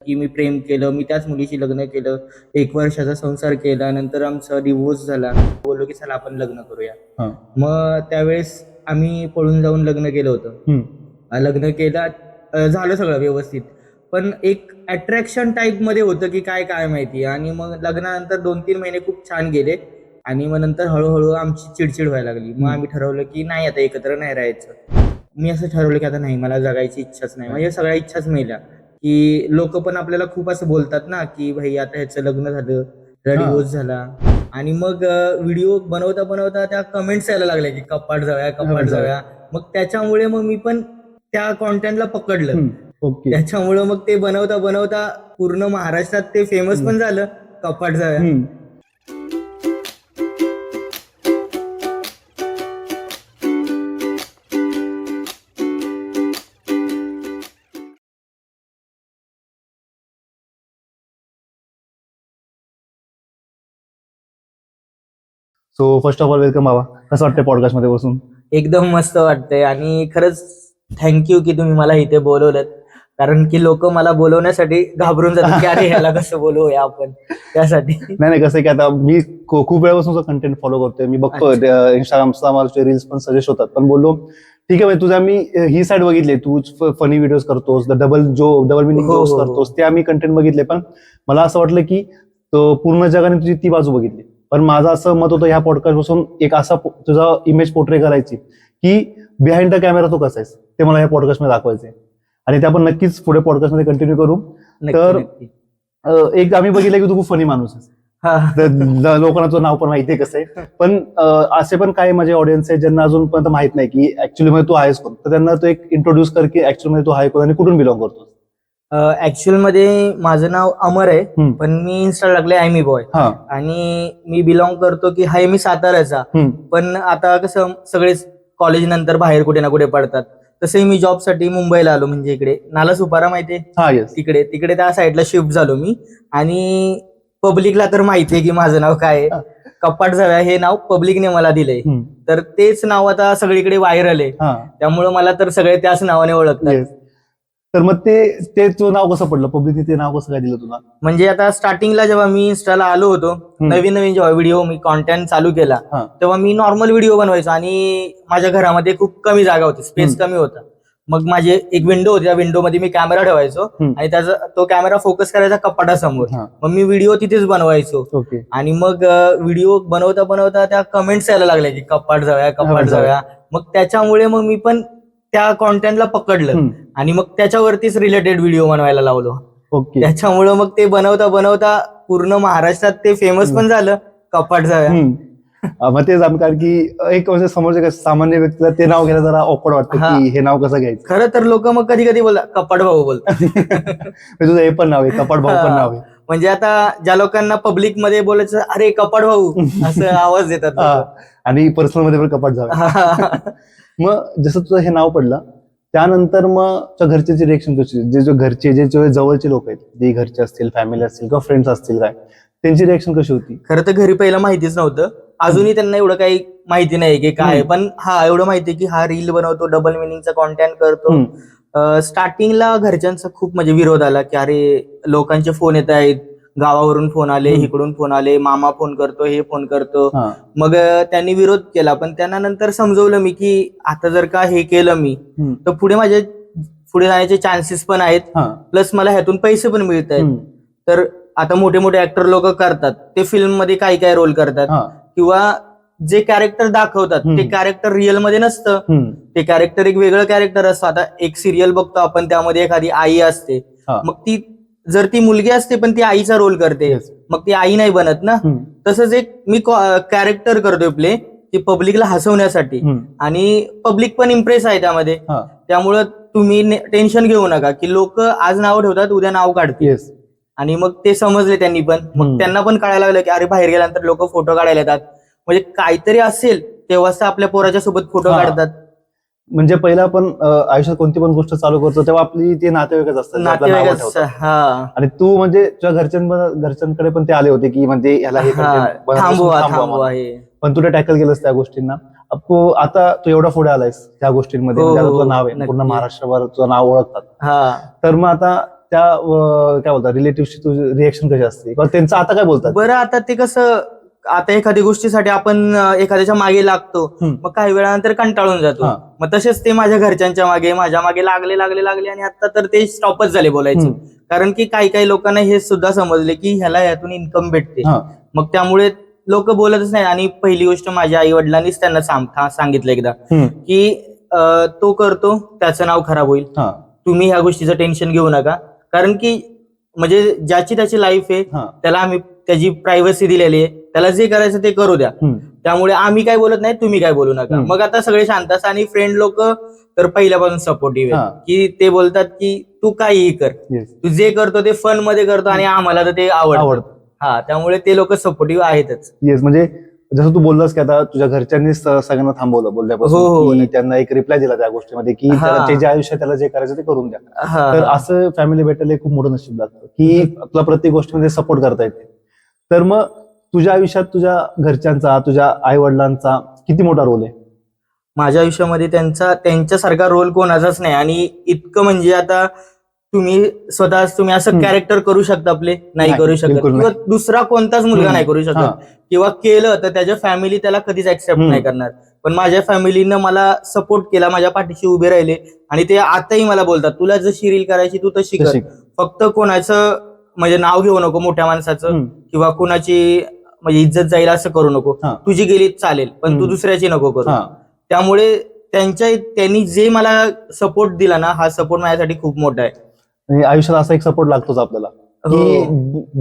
की मी प्रेम केलं, मी त्याच मुलीशी लग्न केलं, 1 वर्षाचा संसार केला, नंतर आमचा डिवोर्स झाला. बोललो की चला आपण लग्न करूया. हां. मग त्यावेळेस आम्ही पळून जाऊन लग्न केलं होतं. लग्न केलं, झालं सगळं व्यवस्थित. पण एक अट्रॅक्शन टाईपमध्ये होतं की काय काय माहिती. आणि मग लग्नानंतर 2-3 महिने खूप छान गेले आणि मग नंतर हळूहळू आमची चिडचिड व्हायला लागली. मग आम्ही ठरवलं की नाही, आता एकत्र नाही राहायचं. मी असं ठरवलं की आता नाही, मला जगायची इच्छाच नाही. म्हणजे सगळ्या इच्छाच मेल्या. की लोक पण आपल्याला खूप असं बोलतात ना की भाई आता ह्याचं लग्न झालं, डिवोर्स झाला. आणि मग व्हिडिओ बनवता बनवता त्या कमेंट्स यायला लागल्या की कपाट जाऊया, कपाट जाऊया. मग त्याच्यामुळे मग मी पण त्या कॉन्टेंटला पकडलं. ओके. त्याच्यामुळे मग ते बनवता बनवता पूर्ण महाराष्ट्रात ते फेमस पण झालं, कपाट जाऊया. So first of all welcome बाबा. कसं वाटतंय पॉडकास्ट मध्ये बसून? एकदम मस्त वाटतंय आणि खरंच थँक्यू की तुम्ही मला इथे बोलवलं. कारण की लोक मला बोलवण्यासाठी घाबरून जातात की अरे ह्याला कसं बोलवूया आपण, त्यासाठी. नाही कसं आहे की आता मी खूप वेळापासून कंटेंट फॉलो करतोय. मी बघतोय इंस्टाग्रामचा मला रील्स पण सजेस्ट होतात. पण बोललो ठीक आहे, तुझ्या मी ही साईड बघितली, तू फनी व्हिडिओज करतोस, डबल मिनिंग जोक्स करतोस, ते आम्ही कंटेंट बघितले. पण मला असं वाटलं की पूर्ण जगाने तुझी ती बाजू बघितली. पण माझं असं मत होतं ह्या पॉडकास्ट पासून एक असा तुझा इमेज पोर्ट्रे करायची की बिहाइंड द कॅमेरा तू कसा आहेस ते मला या पॉडकास्ट मध्ये दाखवायचंय. आणि ते आपण नक्कीच पुढे पॉडकास्ट मध्ये कंटिन्यू करू. तर एक आम्ही बघितलं की तू खूप फनी माणूस आहेस. लोकांना तुझं नाव पण माहितीये कसं आहे. पण असे पण काही माझे ऑडियन्स आहे ज्यांना अजूनपर्यंत माहित नाही की ऍक्च्युअली मध्ये तू आहेस कोण. तर त्यांना तू एक इंट्रोड्यूस कर की ऍक्च्युअली मध्ये तू आहे कोण आणि कुठून बिलॉंग करतो. ऍक्च्युअल मध्ये माझं नाव अमर आहे, पण मी इन्स्टा टाकले आयमी बॉय. आणि मी बिलॉंग करतो की हाय मी साताऱ्याचा. पण आता कसं सगळेच कॉलेज नंतर बाहेर कुठे ना कुठे पडतात, तसंही मी जॉबसाठी मुंबईला आलो. म्हणजे इकडे नालासोपारा माहितीये, तिकडे तिकडे त्या साईडला शिफ्ट झालो मी. आणि पब्लिकला तर माहितीये की माझं नाव काय आहे. कपाट जाऊया हे नाव पब्लिकने मला दिलंय. तर तेच नाव आता सगळीकडे व्हायरल आहे, त्यामुळे मला तर सगळे त्याच नावाने ओळखतात. तर मग ते तुझं नाव कसं पडलं, पब्लिकने ते नाव कसं काय दिलं तुला? म्हणजे आता स्टार्टिंगला जेव्हा मी इन्स्टाला आलो होतो, नवीन नवीन जेव्हा व्हिडिओ मी कॉन्टेंट चालू केला, तेव्हा मी नॉर्मल व्हिडिओ बनवायचो. आणि माझ्या घरामध्ये खूप कमी जागा होती, स्पेस कमी होता. मग माझी एक विंडो होती, त्या विंडो मध्ये मी कॅमेरा ठेवायचो आणि त्याचा तो कॅमेरा फोकस करायचा कपाटासमोर. मग मी व्हिडिओ तिथेच बनवायचो. आणि मग व्हिडिओ बनवता बनवता त्या कमेंट्स यायला लागल्या की कपाट जाऊया, कपाट जाऊया. मग त्याच्यामुळे मग मी पण त्या कॉन्टेंटला पकडलं आणि मग त्याच्यावरतीच रिलेटेड व्हिडिओ बनवायला लावलो. त्याच्यामुळे मग ते बनवता बनवता पूर्ण महाराष्ट्रात ते फेमस पण झालं, कपाट जाऊया. मग तेच कारण की एक म्हणजे समोरच्या सामान्य व्यक्तीला ते नाव घ्यायला जरा ऑकवर्ड वाटतं की हे नाव कसं घ्यायचं. खरं तर लोक मग कधी कधी बोलतात कपाट भाऊ बोलतात. तुझं हे पण नाव आहे, कपाट भाऊ पण नाव आहे. म्हणजे आता ज्या लोकांना पब्लिक मध्ये बोलायचं अरे कपाट भाऊ असं आवाज देतात, आणि पर्सनल मध्ये पण कपाट जाऊया. मग जसं तुझं हे नाव पडलं त्यानंतर मग घरचे रिएक्शन कशी, जे घरचे जे जवळचे लोक आहेत, जे घरचे असतील, फॅमिली असतील किंवा फ्रेंड्स असतील, काय त्यांची रिएक्शन कशी होती? खरं तर घरी पहिला माहितीच नव्हतं, अजूनही त्यांना एवढं काही माहिती नाही की काय. पण एवढं माहिती की हा रील बनवतो, डबल मिनिंगचा कॉन्टेंट करतो. स्टार्टिंगला घरच्यांचा खूप म्हणजे विरोध आला की अरे लोकांचे फोन येत आहेत, गावावरून फोन आले, इकडून फोन आले, मामा फोन करतो, हे फोन करतो. मग त्यांनी विरोध केला. पण त्यांना नंतर समजवलं मी की आता जर का हे केलं मी तर पुढे जाण्याचे चान्सेस पण आहेत, प्लस मला ह्यातून पैसे पण मिळत आहेत. तर आता मोठे मोठे ऍक्टर लोक करतात, ते फिल्म मध्ये काय काय रोल करतात किंवा जे कॅरेक्टर दाखवतात ते कॅरेक्टर रिअल मध्ये नसतं. ते कॅरेक्टर एक वेगळं कॅरेक्टर असतं. आता एक सिरियल बघतो आपण, त्यामध्ये एखादी आई असते, मग ती मुलगी असते पण ती आईचा रोल करते, मग ती आई नाही बनत ना. तसंच एक मी कॅरेक्टर करतोय प्ले की पब्लिकला हसवण्यासाठी, आणि पब्लिक पण इम्प्रेस आहे त्यामध्ये. त्यामुळं तुम्ही टेन्शन घेऊ नका की लोक आज नाव ठेवतात, उद्या नाव काढतील. आणि मग ते समजले त्यांनी पण. मग त्यांना पण कळायला लागलं की अरे बाहेर गेल्यानंतर लोक फोटो काढायला येतात, म्हणजे काहीतरी असेल तेव्हाच आपल्या पोराच्या सोबत फोटो काढतात. म्हणजे पहिला आपण आयुष्यात कोणती पण गोष्ट चालू करतो तेव्हा आपली ते नातेवाईकच असतात. आणि तू म्हणजे तुझ्या घरच्यांकडे पण ते आले होते की म्हणजे ह्याला हे थांबवा, पण तू टॅकल केलंस त्या गोष्टींना. आता तू एवढा पुढे आलायस त्या गोष्टींमध्ये, तुझं नाव आहे, पूर्ण महाराष्ट्रभर तुझं नाव ओळखतात. तर मग आता त्या काय बोलतात रिलेटिव्हची तुझी रिएक्शन कशी असते किंवा त्यांचं आता काय बोलतात? बरं, आता ते कसं, आता एखाद्या गोष्टीसाठी आपण एखाद्याच्या मागे लागतो, मग काही वेळानंतर कंटाळून जातो. हा. मग तसेच ते माझ्या घरच्यांच्या मागे, माझ्या मागे लागले लागले लागले आणि आता तर ते स्टॉपच झाले बोलायचं. कारण की काही काही लोकांना हे सुद्धा समजले की ह्याला यातून इन्कम भेटते. हा. मग त्यामुळे लोक बोलतच नाही. आणि पहिली गोष्ट माझ्या आई वडिलांनीच त्यांना सांगितलं एकदा की तो करतो त्याचं नाव खराब होईल, हा. तुम्ही ह्या गोष्टीचं टेन्शन घेऊ नका. कारण की म्हणजे ज्याची त्याची लाईफ आहे, त्याला आम्ही त्याची प्रायव्हसी दिलेली आहे, त्याला जे करायचं ते करू द्या. त्यामुळे आम्ही काय बोलत नाही, तुम्ही काय बोलू नका. मग आता सगळे शांत असतात. आणि फ्रेंड लोक तर पहिल्यापासून सपोर्टिव्ह आहेत की ते बोलतात की तू काहीही कर, तू जे करतो ते फन मध्ये करतो आणि आम्हाला तर ते आवडतं. हा, त्यामुळे ते लोक सपोर्टिव्ह आहेतच. येस, म्हणजे जसं तू बोललास की आता तुझ्या घरच्यांनी सगळ्यांना थांबवलं बोलल्यापासून, की त्यांना एक रिप्लाय दिला त्या गोष्टीमध्ये की त्याला जे आयुष्य त्याला जे करायचं ते करून द्या. तर असं फॅमिली भेटायला खूप मोठं नशीब लागतं की तुला प्रत्येक गोष्टीमध्ये सपोर्ट करता येते. तर मग तुझ्या आयुष्यात तुझ्या घरच्यांचा, तुझ्या आई वडिलांचा किती मोठा रोल आहे? माझ्या आयुष्यामध्ये त्यांच्यासारखा रोल कोणाचाच नाही. आणि इतकं म्हणजे आता तुम्ही असं कॅरेक्टर करू शकता आपले, नाही करू शकत. किंवा दुसरा कोणताच मुलगा नाही करू शकत. किंवा केलं तर त्याच्या फॅमिली त्याला कधीच ऍक्सेप्ट नाही करणार. पण माझ्या फॅमिलीनं मला सपोर्ट केला, माझ्या पाठीशी उभे राहिले. आणि ते आताही मला बोलतात, तुला जशी रील करायची तू तशी कर, फक्त कोणाचं म्हणजे नाव घेऊ नको, मोठ्या माणसाचं, किंवा कोणाची म्हणजे इज्जत जाईल असं करू नको. तुझी गेली चालेल, पण तू दुसऱ्याची नको करू. त्यामुळे त्यांनी जे मला सपोर्ट दिला ना, हा सपोर्ट माझ्यासाठी खूप मोठा आहे. आणि आयुष्यात असा एक सपोर्ट लागतोच आपल्याला की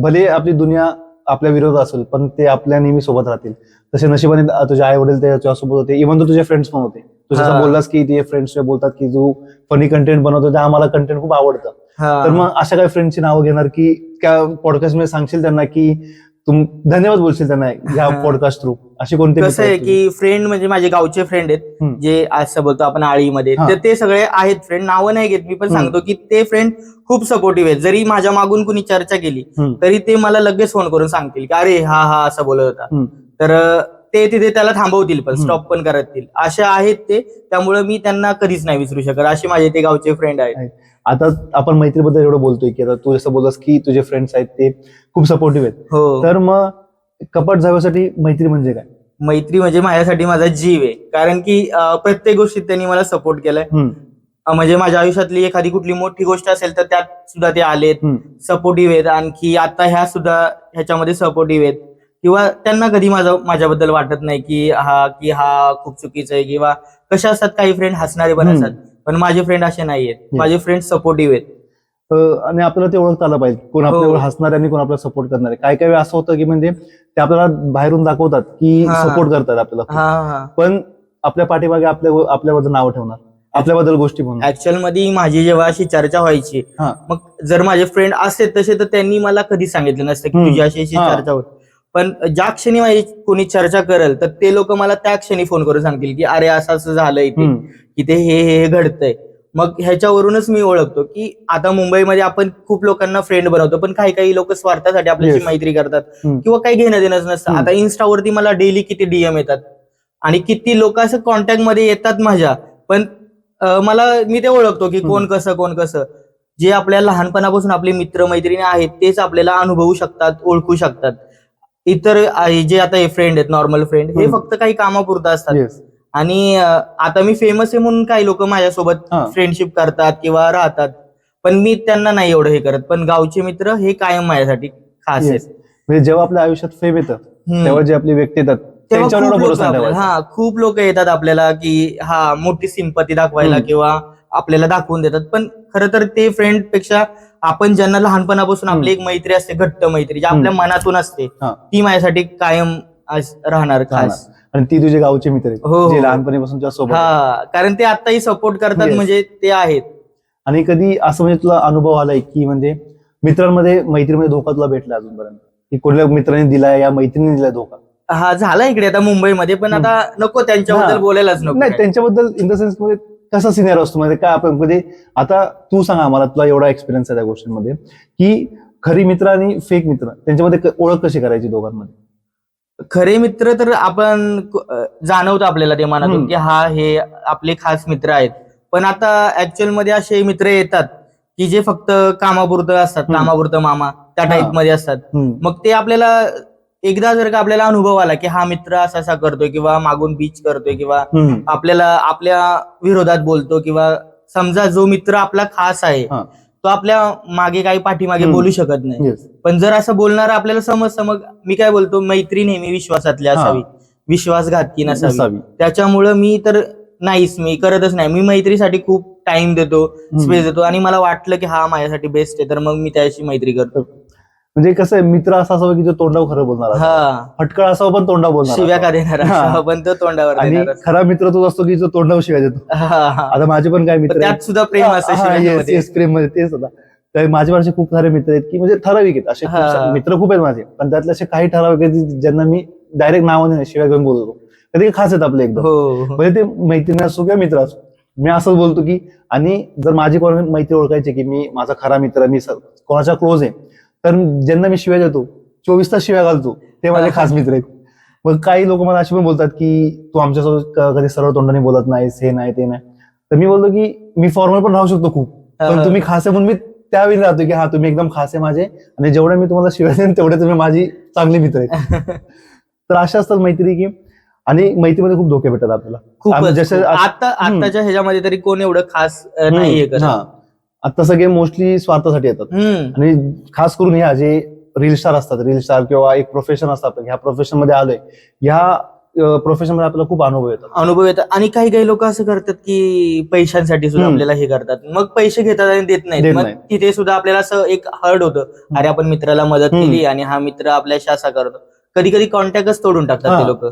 भले आपली दुनिया आपल्या विरोधात असेल पण ते आपल्या नेहमी सोबत राहतील. तसे नशिबाने तुझे आई वडील त्याच्यासोबत होते, इव्हन तो तुझे फ्रेंड्स पण होते. तू जसं बोललास की ते फ्रेंड्स बोलतात की तू फनी कंटेंट बनवतो, ते आम्हाला कंटेंट खूप आवडतं. तर मग अशा काही फ्रेंडची नावं घेणार की त्या पॉडकास्ट मध्ये सांगशील त्यांना की धन्यवाद बोलशील त्यांना या पॉडकास्ट थ्रू? अशी कोणती? कसं आहे की फ्रेंड म्हणजे माझे गावचे फ्रेंड आहेत, जे असं बोलतो आपण आळीमध्ये, तर ते सगळे आहेत फ्रेंड. नावं नाही घेत मी, पण सांगतो की ते फ्रेंड खूप सपोर्टिव्ह आहेत. जरी माझ्या मागून कुणी चर्चा केली तरी ते मला लगेच फोन करून सांगतील की अरे हा हा असं बोलत होता, तर ते तिथे त्याला थांबवतील, पण स्टॉप पण करतील. असे आहेत ते. त्यामुळे मी त्यांना कधीच नाही विसरू शकत. असे माझे ते गावचे फ्रेंड आहेत. आता आपण मैत्रीबद्दल एवढं बोलतोय की आता तू जसं बोललास की तुझे फ्रेंड्स आहेत ते खूप सपोर्टिव्ह आहेत. तर मग कपट जावयासाठी मैत्री म्हणजे काय? मैत्री म्हणजे माझ्यासाठी माझा जीव आहे. कारण की प्रत्येक गोष्टीत त्यांनी मला सपोर्ट केलाय. म्हणजे माझ्या आयुष्यातली एखादी कुठली मोठी गोष्ट असेल तर त्यात सुद्धा ते आलेत, सपोर्टिव्ह आहेत. आणखी आता ह्याच्यामध्ये सपोर्टिव्ह आहेत. किंवा त्यांना कधी माझ्याबद्दल वाटत नाही की हा खूप चुकीचं आहे, किंवा कशा असतात काही फ्रेंड हसणारे पण असतात, पण माझे फ्रेंड असे नाहीयेत. माझे फ्रेंड सपोर्टिव्ह आहेत. आणि आपल्याला ते ओळखता आलं पाहिजे, कोण आपल्यावर हसणार आणि कोण आपल्याला सपोर्ट करणार आहे. काही काही वेळा असं होतं की म्हणजे ते आपल्याला बाहेरून दाखवतात की सपोर्ट करतात आपल्याला, पण आपल्या पाठीमागे आपल्याबद्दल नाव ठेवणार, आपल्याबद्दल गोष्टी म्हणून. ऍक्च्युअल मध्ये माझी जेव्हा अशी चर्चा व्हायची, मग जर माझे फ्रेंड असते तसे तर त्यांनी मला कधीच सांगितलं नसतं की तुझी अशी चर्चा होत. पण ज्या क्षणी माझी कोणी चर्चा करेल तर ते लोक मला त्या क्षणी फोन करून सांगतील की अरे असं असं झालंय की ते हे घडतंय. मग ह्याच्यावरूनच मी ओळखतो की आता मुंबईमध्ये आपण खूप लोकांना फ्रेंड बनवतो, पण काही काही लोक स्वार्थासाठी आपल्याशी मैत्री करतात किंवा काही घेणं देणंच नसतं. आता इन्स्टावरती मला डेली किती डीएम येतात आणि किती लोक असं कॉन्टॅक्ट मध्ये येतात माझ्या, पण मी ते ओळखतो की कोण कसं. जे आपल्या लहानपणापासून आपले मित्र मैत्रिणी आहेत तेच आपल्याला अनुभवू शकतात, ओळखू शकतात. इतर जे आता हे फ्रेंड आहेत, नॉर्मल फ्रेंड, हे फक्त काही कामापुरतं असतात. आणि आता मी फेमस आहे म्हणून काही लोक माझ्यासोबत फ्रेंडशिप करतात किंवा राहतात, पण मी त्यांना नाही एवढं हे करत. पण गावचे मित्र हे कायम माझ्यासाठी खास आहेत. म्हणजे जेव्हा आपल्या आयुष्यात फेम येतं तेव्हा जे आपले व्यक्ती येतात तेव्हा खूप लोक येतात आपल्याला की मोठी सिंपती दाखवायला किंवा आपल्याला दाखवून देतात. पण खरं तर ते फ्रेंड पेक्षा आपण ज्यांना लहानपणापासून आपली एक मैत्री असते, घट्ट मैत्री, जी आपल्या मनातून असते, ती माझ्यासाठी कायम राहणार खास. आणि ती तुझे गावचे मित्र आहेत जे लहानपणीपासून तुझ्या सोबत. कारण ते आताही सपोर्ट करतात, म्हणजे ते आहेत. आणि कधी असं म्हणजे तुला अनुभव आलाय की म्हणजे मित्रांमध्ये मैत्रीमध्ये धोका तुला भेटला अजूनपर्यंत, की कोणत्या मित्राने दिलाय या मैत्रिणीने दिलाय धोका? झाला इकडे आता मुंबईमध्ये, पण आता नको त्यांच्याबद्दल बोलायलाच नको. नाही, त्यांच्याबद्दल इन द सेन्स मध्ये कसा सिनियर असतो म्हणजे काय आपण म्हणजे आता तू सांगा मला, तुला एवढा एक्सपिरियन्स आहे त्या गोष्टींमध्ये की खरी मित्र आणि फेक मित्र त्यांच्यामध्ये ओळख कशी करायची दोघांमध्ये? खरे मित्र तर आपण जाणवतो आपल्याला ते मनातून की हे आपले खास मित्र आहेत. पण आता ऍक्च्युअल मध्ये असे मित्र येतात की जे फक्त कामापुरतं असतात, कामापुरतं मामा त्या हा. टाईप मध्ये असतात. मग ते आपल्याला एकदा जर का आपल्याला अनुभव आला की हा मित्र असा असा करतोय किंवा मागून बीच करतोय किंवा आपल्याला आपल्या विरोधात बोलतो किंवा समजा जो मित्र आपला खास आहे हा. तो आपल्या मागे काही पाठीमागे बोलू शकत नाही. Yes. पण जर असं बोलणार आपल्याला समजतं, मग मी काय बोलतो, मैत्री नेहमी विश्वासातली असावी, विश्वासघातकी नसावी. नसावी. त्याच्यामुळं मी तर मी करतच नाही. मी मैत्रीसाठी खूप टाइम देतो, स्पेस देतो आणि मला वाटलं की हा माझ्यासाठी बेस्ट आहे तर मग मी त्याशी मैत्री करतो. म्हणजे कसं आहे, मित्र असा असावा की जो तोंडावर खरं बोलणार असावा. हा, फटकळ असावा पण तोंडावर बोलणार शिव्या असावा. का देणार हा. असावा, पण तो तोंडावर आणि देणार असावा. खरा मित्र तोच असतो की जो तोंडावर शिव्या देतो. आता माझे पण काय मित्र पण आहेत. त्यात सुद्धा प्रेम असतं हा, शिव्यांमध्ये. yes, प्रेम मध्ये तेच होता. तर माझे असे खूप सारे मित्र आहेत की म्हणजे ठराविक आहेत, असे खूप सारे मित्र खूप आहेत माझे, पण त्यातले असे काही ठराविक आहेत ज्यांना मी डायरेक्ट नावाने नाही, शिव्या घेऊन बोलतो. कधी खास आहेत आपले एकदम. हो, म्हणजे ते मैत्रीण असो किंवा मित्र असो, मी असंच बोलतो की, आणि जर माझी कोणी मैत्री ओळखायची की मी माझा खरा मित्र, मी कोणाचा क्लोज आहे, तर ज्यांना मी शिव्या देतो 24 तास शिव्या घालतो ते माझे खास मित्र आहेत. मग काही लोक मला असे पण बोलतात की तू आमच्यासोबत कधी सरळ तोंडाने बोलत नाहीस, हे नाही ते नाही. तर मी बोलतो की मी फॉर्मल पण राहू शकतो खूप, पण तुम्ही खास आहे म्हणून मी त्यावेळी राहतो की हा तुम्ही एकदम खास आहे माझे, आणि जेवढे मी तुम्हाला शिव्या देईन तेवढे तुम्ही माझी चांगली मित्र आहेत. तर अशा असतात मैत्री की, आणि मैत्रीमध्ये खूप धोके भेटतात आपल्याला. खूपच. जसे आताच्या ह्याच्यामध्ये तरी कोण एवढं खास नाहीये करत. आता सगळे मोस्टली स्वार्थासाठी येतात, आणि खास करून ह्या जे रील स्टार असतात, रील स्टार किंवा एक प्रोफेशन असतं, ह्या प्रोफेशन मध्ये आलोय, ह्या प्रोफेशन मध्ये आपल्याला खूप अनुभव येतात. आणि काही लोक असं करतात की पैशांसाठी सुद्धा आपल्याला हे करतात, मग पैसे घेतात आणि देत नाहीत. मग तिथे सुद्धा आपल्याला असं एक हर्ट होतं, अरे आपण मित्राला मदत केली आणि हा मित्र आपल्याशी असा करतो. कधी कधी कॉन्टॅक्टच तोडून टाकतात ते लोक,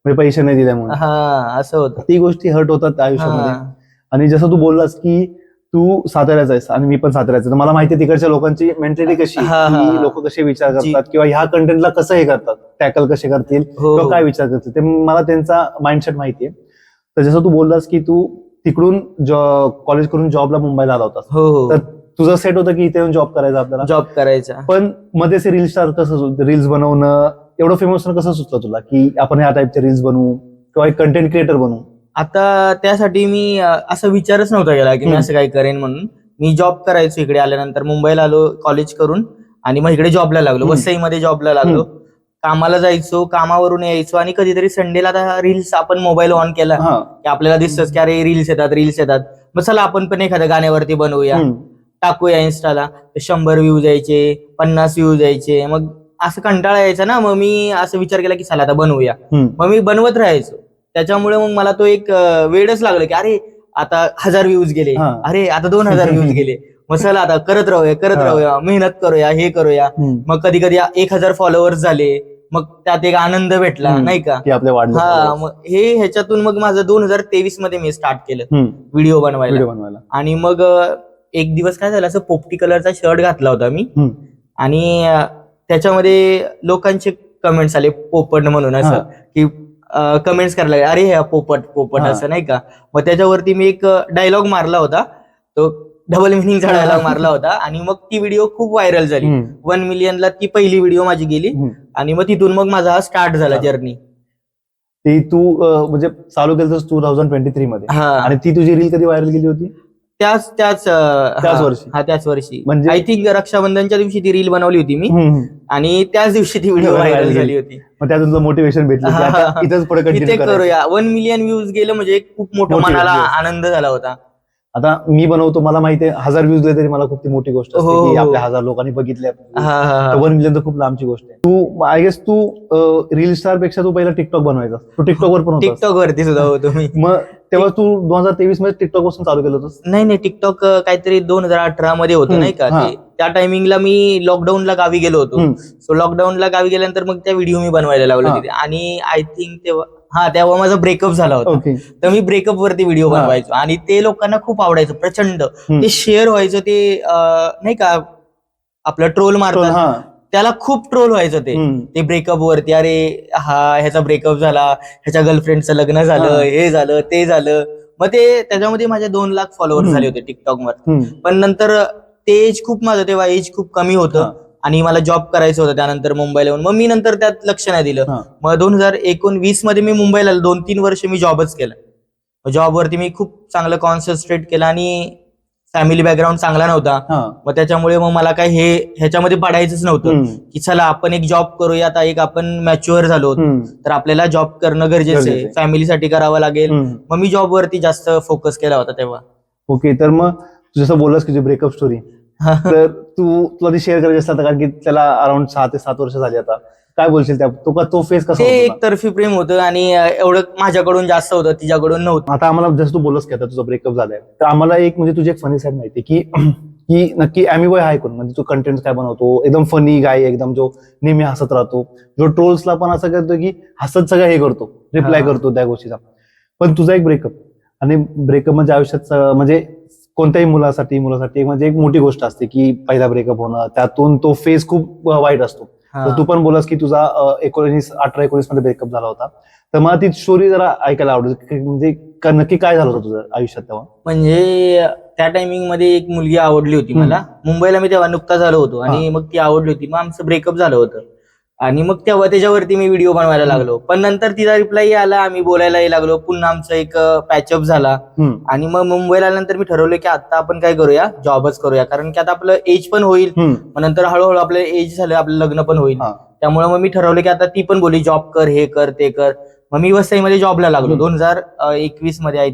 पैसे नाही दिल्यामुळे. हा, असं होतं. ती गोष्टी हर्ट होतात आयुष्यामध्ये. आणि जसं तू बोललास की तू साताऱ्याचा आहेस आणि मी पण साताऱ्याचा, तर मला माहिती आहे तिकडच्या लोकांची मेंटॅलिटी कशी, लोक कसे विचार करतात किंवा ह्या कंटेंटला कसं हे करतात, टॅकल कसे करतील किंवा काय विचार करतील, ते मला त्यांचा माइंडसेट माहितीये. तर जसं तू बोललास की तू तिकडून कॉलेज करून जॉबला मुंबईला आला होतास, तर तुझं सेट होतं की इथे येऊन जॉब करायचा, आपल्याला जॉब करायचा. पण मध्ये रील स्टार कसं, रील्स बनवणं एवढं फेमस कसं सुचलं तुला की आपण ह्या टाईपचे रील्स बनवू किंवा एक कंटेंट क्रिएटर बनवू? आता त्यासाठी मी असं विचारच नव्हता केला की मी असं काही करेन म्हणून. मी जॉब करायचो इकडे आल्यानंतर, मुंबईला आलो कॉलेज करून आणि मग इकडे जॉबला लागलो, वसईमध्ये जॉबला लागलो. कामाला जायचो, कामावरून यायचो आणि कधीतरी संडेला रील्स आपण मोबाईल ऑन केला की आपल्याला दिसतच की अरे रील्स येतात. मग चला आपण पण एखाद्या गाण्यावरती बनवूया, टाकूया इन्स्टाला. 100 व्ह्यूज यायचे, 50 व्ह्यूज यायचे. मग असं कंटाळा यायचा ना, मग मी असं विचार केला की चला आता बनवूया. मग मी बनवत राहायचो. त्याच्यामुळे मग मला तो एक वेळच लागलं की अरे आता 1000 व्ह्यूज गेले, अरे आता 2000 व्ह्यूज गेले, मग चला आता करत राहूया, मेहनत करूया, हे करूया. मग कधी कधी 1000 फॉलोअर्स झाले, मग त्यात एक आनंद भेटला, नाही का. हा, मग ह्याच्यातून मग माझं 2023 मध्ये मी स्टार्ट केलं व्हिडिओ बनवायला. आणि मग एक दिवस काय झालं, असं पोपटी कलरचा शर्ट घातला होता मी, आणि त्याच्यामध्ये लोकांचे कमेंट्स आले पोपट म्हणून, असं की कमेंट्स करायला लागले, अरे ह्या पोपट असं, नाही का. मग त्याच्यावरती मी एक डायलॉग मारला होता, तो डबल मिनिंगचा डायलॉग मारला होता, आणि मग ती व्हिडिओ खूप व्हायरल झाली. 1 मिलियनला ती पहिली व्हिडिओ माझी गेली, आणि मग तिथून मग माझा स्टार्ट झाला जर्नी. ती तू म्हणजे चालू केलं 2023 मध्ये, आणि ती तुझी रील कधी व्हायरल गेली होती? त्याच वर्षी म्हणजे आय थिंक रक्षाबंधनच्या दिवशी ती रील बनवली होती मी, आणि त्याच दिवशी ती व्हिडिओ व्हायरल झाली होती. मग त्यातून तुला मोटिवेशन भेटलं इथेच पुढे कंटिन्यू करूया. 1 मिलियन व्ह्यूज गेलं म्हणजे खूप मोठा मनाला आनंद झाला होता. आता मी बनवतो, मला माहिती आहे 1000 व्ह्यूज गेले तरी मला खूप ती मोठी गोष्ट असते की आपल्या 1000 लोकांनी बघितल्या. 1 मिलियन तर खूप लांबची गोष्ट आहे. तू आय गेस तू रील स्टार पेक्षा तू पहिला टिकटॉक बनवायचा, तू टिकटॉकवर पण होता? टिकटॉक वरती सुद्धा होतो मी. मग तेव्हा तू 2023 मध्ये टिकटॉक पासून चालू केलं होतं? नाही, टिकटॉक काहीतरी 2018 मध्ये होतं, नाही का. त्या टायमिंगला मी लॉकडाऊनला गावी गेलो होतो. सो लॉकडाऊनला गावी गेल्यानंतर मग त्या व्हिडिओ मी बनवायला लागलो तिथे, आणि आय थिंक तेव्हा माझा ब्रेकअप झाला होता. तर मी ब्रेकअप वरती व्हिडिओ बनवायचो, आणि ते लोकांना खूप आवडायचं प्रचंड. ते शेअर व्हायचं, ते नाही का आपलं ट्रोल मारतात, त्याला खूप ट्रोल व्हायचं ते ब्रेकअप वरती. अरे ह्याचा ब्रेकअप झाला, ह्याच्या गर्लफ्रेंडचं लग्न झालं, हे झालं, ते झालं. मग ते त्याच्यामध्ये माझे 2 लाख फॉलोअर्स झाले होते टिकटॉकवर. पण नंतर ते एज खूप, माझं तेव्हा एज खूप कमी होतं, आणि मला जॉब करायचं होतं त्यानंतर मुंबईला येऊन. मग मी नंतर त्यात लक्ष नाही दिलं. मग 2019 मध्ये मी मुंबईला आलो, 2-3 वर्ष मी जॉबच केला. जॉबवरती मी खूप चांगलं कॉन्सन्ट्रेट केलं, आणि फॅमिली बॅकग्राऊंड चांगला नव्हता. हा. मग त्याच्यामुळे मग मला काय ह्याच्यामध्ये पडायचंच नव्हतं की चला आपण एक जॉब करूया. आता एक आपण मॅच्युअर झालो तर आपल्याला जॉब करणं गरजेचं आहे, फॅमिलीसाठी करावं लागेल. मग मी जॉबवरती जास्त फोकस केला होता तेव्हा. ओके, तर मग तू जसं बोललास की ब्रेकअप स्टोरी, तर तुला ती शेअर करायची असतात कारण की त्याला अराउंड 6 ते 7 वर्ष झाली आता. काय बोलशील त्या तो फेस कसा ते होता? एकतर्फी प्रेम होतं आणि एवढं माझ्याकडून जास्त होतं, तिच्याकडून नव्हतं. आता आम्हाला जसं तू बोललास की आता तुझा ब्रेकअप झालाय, तर आम्हाला एक म्हणजे तुझी एक फनी साईड माहिती की की नक्की अॅमी बॉय हाय कोण, म्हणजे तू कंटेंट काय बनवतो, एकदम फनी गाय, एकदम जो नेहमी हसत राहतो, जो ट्रोल्सला पण असं करतो की हसत सगळं हे करतो, रिप्लाय करतो त्या गोष्टीचा. पण तुझा एक ब्रेकअप, आणि ब्रेकअप म्हणजे आयुष्यात म्हणजे कोणत्याही मुलासाठी म्हणजे एक मोठी गोष्ट असते की पहिला ब्रेकअप होणं, त्यातून तो फेज खूप वाईट असतो. तर तू पण बोलास की तुझा 18-19 मध्ये ब्रेकअप झाला होता, तर मला ती स्टोरी जरा ऐकायला आवडेल, म्हणजे नक्की काय झालं होतं तुझं आयुष्यात तेव्हा? म्हणजे त्या टायमिंग मध्ये एक मुलगी आवडली होती मला. मुंबईला मी तेव्हा नुकताच आलो होतो आणि मग ती आवडली होती. मग आमचं ब्रेकअप झालं होतं आणि मग तेव्हा त्याच्यावरती मी व्हिडिओ बनवायला लागलो. पण नंतर तिचा रिप्लाय आला, आम्ही बोलायलाही लागलो, पुन्हा आमचं एक पॅचअप झाला. आणि मग मुंबईला आल्यानंतर मी ठरवलं की आता आपण काय करूया, जॉबच करूया, कारण की आता आपलं एज पण होईल. मग नंतर हळूहळू आपलं एज झालं, आपलं लग्न पण होईल. त्यामुळे मग मी ठरवलं की आता ती पण बोलली जॉब कर, हे कर, ते कर. मग मी वसईमध्ये जॉबला लागलो 2021 मध्ये.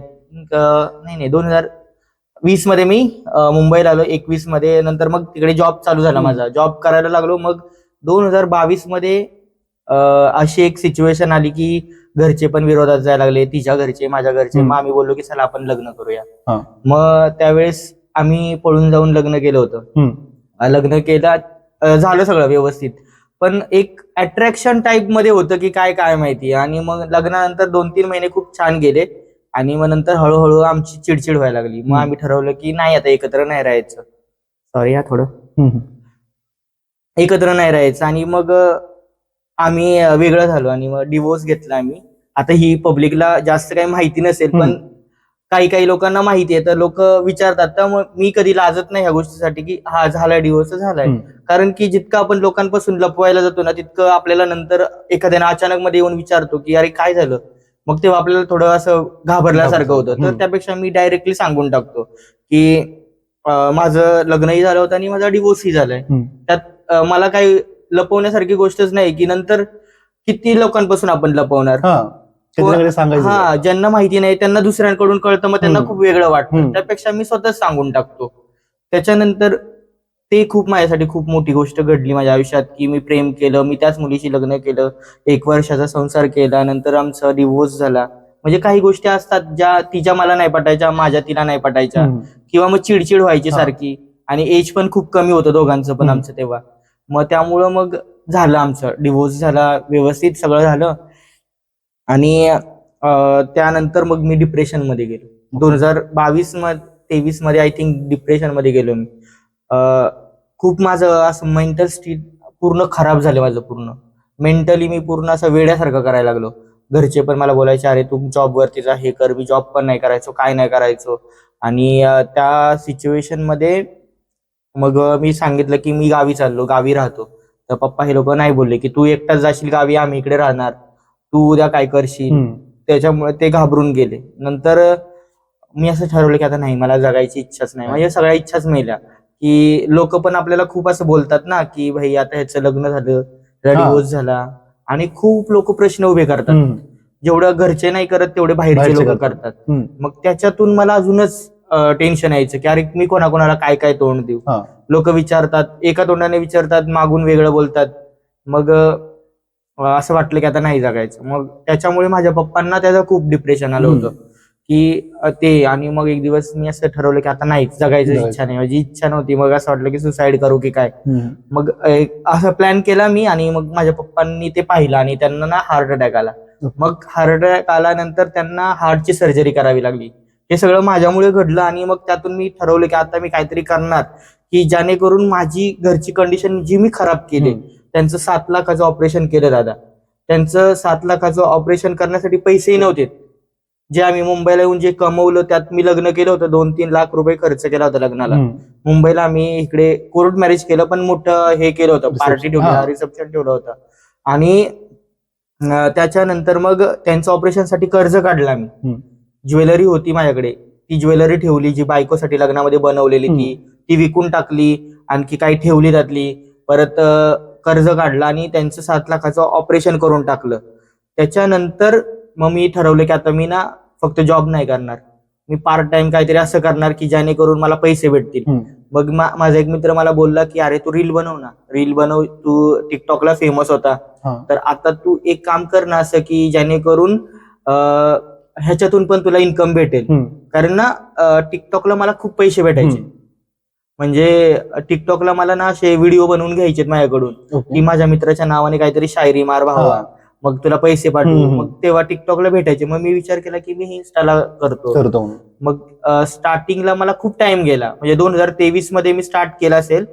2020 मध्ये मी मुंबईला आलो. 21 मध्ये नंतर मग तिकडे जॉब चालू झाला माझा, जॉब करायला लागलो. मग 2022 मध्ये अशी एक सिच्युएशन आली की घरचे पण विरोधात जायला लागले, तिच्या घरचे, माझ्या घरचे. मग आम्ही बोललो की चला आपण लग्न करूया. मग त्यावेळेस आम्ही पळून जाऊन लग्न केलं होतं. लग्न केलं, झालं सगळं व्यवस्थित, पण एक अट्रॅक्शन टाईप मध्ये होतं की काय माहिती. आणि मग लग्नानंतर 2-3 महिने खूप छान गेले आणि मग नंतर हळूहळू आमची चिडचिड व्हायला लागली. मग आम्ही ठरवलं की नाही, आता एकत्र नाही राहायचं. सॉरी एकत्र नाही राहायचं. आणि मग आम्ही वेगळं झालो आणि मग डिवोर्स घेतला आम्ही. आता ही पब्लिकला जास्त काही माहिती नसेल, पण काही लोकांना माहिती आहे, तर लोक विचारतात. तर मग मी कधी लाजत नाही ह्या गोष्टीसाठी की हा झालाय, डिवोर्स झालाय. कारण की जितकं आपण लोकांपासून लपवायला जातो ना, तितकं आपल्याला नंतर एखाद्यानं अचानक मध्ये येऊन विचारतो की अरे काय झालं, मग तेव्हा आपल्याला थोडं असं घाबरल्यासारखं होतं. तर त्यापेक्षा मी डायरेक्टली सांगून टाकतो की माझं लग्नही झालं होतं आणि माझा डिवोर्सही झालाय. त्यात मला काही लपवण्यासारखी गोष्टच नाही की नंतर किती लोकांपासून आपण लपवणार. ज्यांना माहिती नाही त्यांना दुसऱ्यांकडून कळतं, मग त्यांना खूप वेगळं वाटतं. त्यापेक्षा मी स्वतःच सांगून टाकतो. त्याच्यानंतर ते खूप माझ्यासाठी खूप मोठी गोष्ट घडली माझ्या आयुष्यात की मी प्रेम केलं, मी त्याच मुलीशी लग्न केलं, 1 वर्षाचा संसार केला, नंतर आमचा डिवोर्स झाला. म्हणजे काही गोष्टी असतात ज्या तिच्या मला नाही पटायच्या, माझ्या तिला नाही पटायच्या, किंवा मग चिडचिड व्हायची सारखी. आणि एज पण खूप कमी होतं दोघांचं पण आमचं तेव्हा. मग त्यामुळं मग झालं आमचं डिवोर्स झाला, व्यवस्थित सगळं झालं. आणि त्यानंतर मग मी डिप्रेशन मध्ये गेलो. 2023 मध्ये आय थिंक डिप्रेशन मध्ये गेलो मी. खूप माझं असं मेंटल स्टेट पूर्ण खराब झालं माझं. पूर्ण मेंटली मी पूर्ण असं वेड्यासारखं करायला लागलो. घरचे पण मला बोलायचे अरे तू जॉब वरती जा, हे कर. मी जॉब पण नाही करायचो, काय नाही करायचो. आणि त्या सिच्युएशन मध्ये मग मी सांगितलं की मी गावी चाललो, गावी राहतो. तर पप्पा हे लोक नाही बोलले की तू एकटाच जाशील गावी, आम्ही इकडे राहणार, तू उद्या काय करशील. त्याच्यामुळे ते घाबरून गेले. नंतर मी असं ठरवलं की आता नाही, मला जगायची इच्छाच नाही. म्हणजे सगळ्या इच्छाच मेल्या. की लोक पण आपल्याला खूप असं बोलतात ना की भाई आता ह्याचं लग्न झालं, डिवोर्स झाला, आणि खूप लोक प्रश्न उभे करतात. जेवढं घरचे नाही करत तेवढे बाहेरचे लोक करतात. मग त्याच्यातून मला अजूनच टेन्शन यायचं की अरे मी कोणाकोणाला काय काय तोंड देऊ. लोक विचारतात, एका तोंडाने विचारतात, मागून वेगळं बोलतात. मग असं वाटलं की आता नाही जगायचं. मग त्याच्यामुळे माझ्या पप्पांना त्याचं खूप डिप्रेशन आलं होतं की ते. आणि मग एक दिवस मी असं ठरवलं की आता नाहीच जगायचं, इच्छा नाही, माझी इच्छा नव्हती. मग असं वाटलं की सुसाईड करू की काय. मग असा प्लॅन केला मी. आणि मग माझ्या पप्पांनी ते पाहिलं आणि त्यांना ना हार्ट अटॅक आला. मग हार्ट अटॅक आल्यानंतर त्यांना हार्टची सर्जरी करावी लागली. हे सगळं माझ्यामुळे घडलं. आणि मग त्यातून मी ठरवलं की आता मी काहीतरी करणार की जेणेकरून माझी घरची कंडिशन जी मी खराब केली. त्यांचं 7 लाखाचं ऑपरेशन केलं दादा. त्यांचं 7 लाखाचं ऑपरेशन करण्यासाठी पैसेही नव्हते. जे आम्ही मुंबईला येऊन जे कमवलं त्यात मी लग्न केलं होतं. 2-3 लाख रुपये खर्च केला होता लग्नाला. मुंबईला आम्ही इकडे कोर्ट मॅरेज केलं, पण मोठं हे केलं होतं, पार्टी ठेवली, रिसेप्शन ठेवलं होतं. आणि त्याच्यानंतर मग त्यांचं ऑपरेशनसाठी कर्ज काढलं आम्ही. ज्वेलरी होती माझ्याकडे, ती ज्वेलरी ठेवली जी बायकोसाठी लग्नामध्ये बनवलेली ती विकून टाकली, आणखी काही ठेवली त्यातली, परत कर्ज काढलं आणि त्यांचं 7 लाखाचं ऑपरेशन करून टाकलं. त्याच्यानंतर मग मी ठरवलं की आता मी ना फक्त जॉब नाही करणार, मी पार्ट टाइम काहीतरी असं करणार की जेणेकरून मला पैसे भेटतील. मग माझा एक मित्र मला बोलला की अरे तू रील बनव ना, रील बनव, तू टिकटॉकला फेमस होता, तर आता तू एक काम कर ना असं की जेणेकरून ह्याच्यातून पण तुला इन्कम भेटेल. कारण ना टिकटॉकला मला खूप पैसे भेटायचे, म्हणजे टिकटॉकला मला ना असे व्हिडिओ बनवून घ्यायचे माझ्याकडून की माझ्या मित्राच्या नावाने काहीतरी शायरी मार भावा, मग तुला पैसे पाठवू. मग तेव्हा टिकटॉकला भेटायचे. मग मी विचार केला की मी इन्स्टाला करतो. मग स्टार्टिंगला मला खूप टाइम गेला, म्हणजे 2023 मध्ये मी स्टार्ट केला असेल.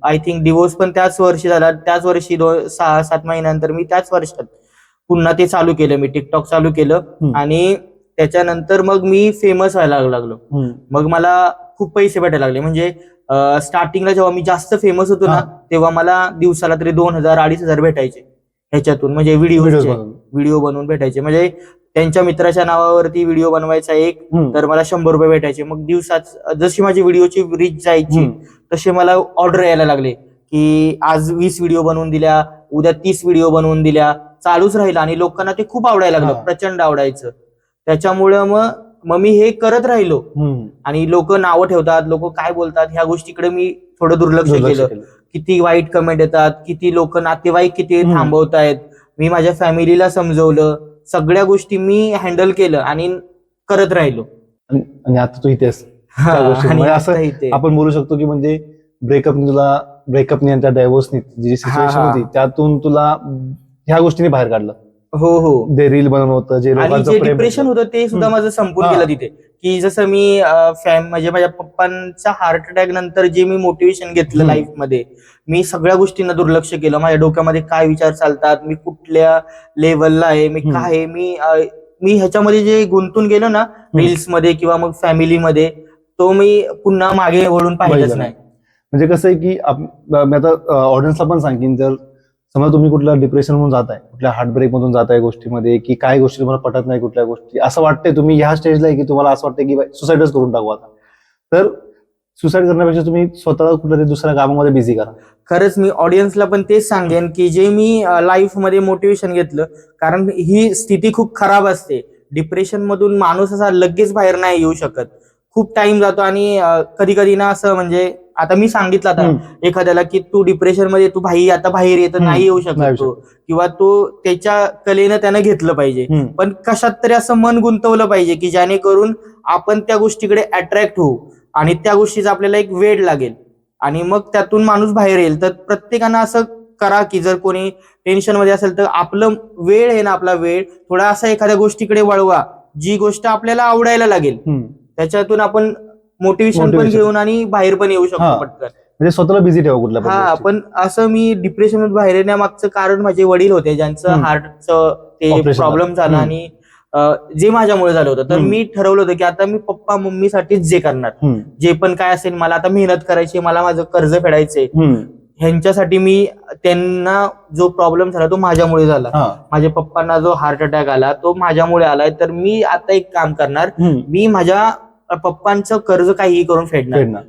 आय थिंक डिवोर्स पण त्याच वर्षी झाला, त्याच वर्षी 6-7 महिन्यानंतर मी त्याच वर्षात पुन्हा ते चालू केलं, मी टिकटॉक चालू केलं आणि त्याच्यानंतर मग मी फेमस व्हायला लागलो. मग मला खूप पैसे भेटायला लागले. म्हणजे स्टार्टिंगला जेव्हा मी जास्त फेमस होतो ना तेव्हा मला दिवसाला तरी 2,000-2,500 भेटायचे ह्याच्यातून, म्हणजे व्हिडिओ बनवून भेटायचे. म्हणजे त्यांच्या मित्राच्या नावावरती व्हिडिओ बनवायचा एक, तर मला 100 रुपये भेटायचे. मग दिवसात जशी माझी व्हिडिओची रीच जायची तसे मला ऑर्डर यायला लागले की आज 20 व्हिडिओ बनवून दिल्या, उद्या 30 व्हिडिओ बनवून दिल्या, चालूच राहिलं आणि लोकांना ते खूप आवडायला लागलं, प्रचंड आवडायचं. त्याच्यामुळं मग मी हे करत राहिलो. आणि लोक नावं ठेवतात, लोक काय बोलतात ह्या गोष्टीकडे मी थोडं दुर्लक्ष केलं. किती वाईट कमेंट येतात, किती लोक नातेवाईक किती थांबवतायत, मी माझ्या फॅमिलीला समजवलं, सगळ्या गोष्टी मी हँडल केलं आणि करत राहिलो. आणि आता तू इथेच असं आपण बोलू शकतो की म्हणजे ब्रेकअपने आणि त्या डायव्होर्सनी जी सिच्युएशन होती त्यातून तुला ह्या गोष्टीने बाहेर काढलं. हो, ते रील बनवणं होतं, जे डिप्रेशन होतं ते सुद्धा माझं संपून गेलं तिथे. की जसं मी म्हणजे माझ्या पप्पांचा हार्ट अटॅक नंतर जे मी मोटिवेशन घेतलं लाईफ मध्ये, मी सगळ्या गोष्टींना दुर्लक्ष केलं. माझ्या डोक्यामध्ये काय विचार चालतात, मी कुठल्या लेवलला आहे, मी काय आहे, मी ह्याच्यामध्ये जे गुंतून गेलो ना रील्स मध्ये किंवा मग फॅमिलीमध्ये, तो मी पुन्हा मागे वळून पाहिलंच नाही. म्हणजे कसं आहे की मी आता ऑडियन्सला पण सांगेन, जर समजा तुम्ही कुठल्या डिप्रेशन मधून जाताय, कुठल्या हार्टब्रेक मधून जाताय गोष्टीमध्ये, की काय गोष्टी तुम्हाला पटत नाही, कुठल्या गोष्टी असं वाटतंय तुम्ही ह्या स्टेजला आहे की तुम्हाला असं वाटतंय की सुसाईडच करून टाकू आता, तर सुसाईड करण्यापेक्षा तुम्ही स्वतःला कुठल्या तरी दुसऱ्या कामामध्ये बिझी करा. खरंच मी ऑडियन्सला पण तेच सांगेन की जे मी लाईफ मध्ये मोटिवेशन घेतलं, कारण ही स्थिती खूप खराब असते. डिप्रेशन मधून माणूस असा लगेच बाहेर नाही येऊ शकत, खूप टाइम जातो. आणि कधी कधी ना असं, म्हणजे आता मी सांगितलं आता एखाद्याला की तू डिप्रेशन मध्ये तू आता बाहेर येत नाही येऊ शकत तो, किंवा तो त्याच्या कलेनं त्यानं घेतलं पाहिजे, पण कशात तरी असं मन गुंतवलं पाहिजे की जेणेकरून आपण त्या गोष्टीकडे अट्रॅक्ट होऊ आणि त्या गोष्टीचा आपल्याला एक वेड लागेल आणि मग त्यातून माणूस बाहेर येईल. तर प्रत्येकानं असं करा की जर कोणी टेन्शन मध्ये असेल तर आपलं वेळ आहे ना, आपला वेळ थोडा असा एखाद्या गोष्टीकडे वळवा जी गोष्ट आपल्याला आवडायला लागेल, त्याच्यातून आपण मोटिवेशन पण घेऊन आणि बाहेर पण येऊ शकतो पटकन. म्हणजे स्वतःला बिझी ठेवा कुठल्या. पण असं मी डिप्रेशन मध्ये बाहेर येण्यामागचं कारण माझे वडील होते, ज्यांचं हार्टचं ते प्रॉब्लेम झाला आणि जे माझ्यामुळे झालं होतं. तर मी ठरवलं होतं की आता मी पप्पा मम्मीसाठीच जे करणार, जे पण काय असेल, मला आता मेहनत करायची, मला माझं कर्ज फेडायचंय, ह्यांच्यासाठी मी, त्यांना जो प्रॉब्लेम झाला तो माझ्यामुळे झाला, माझ्या पप्पांना जो हार्ट अटॅक आला तो माझ्यामुळे आलाय, तर मी आता एक काम करणार, मी माझ्या पप्पांचं कर्ज काहीही करून फेडणार.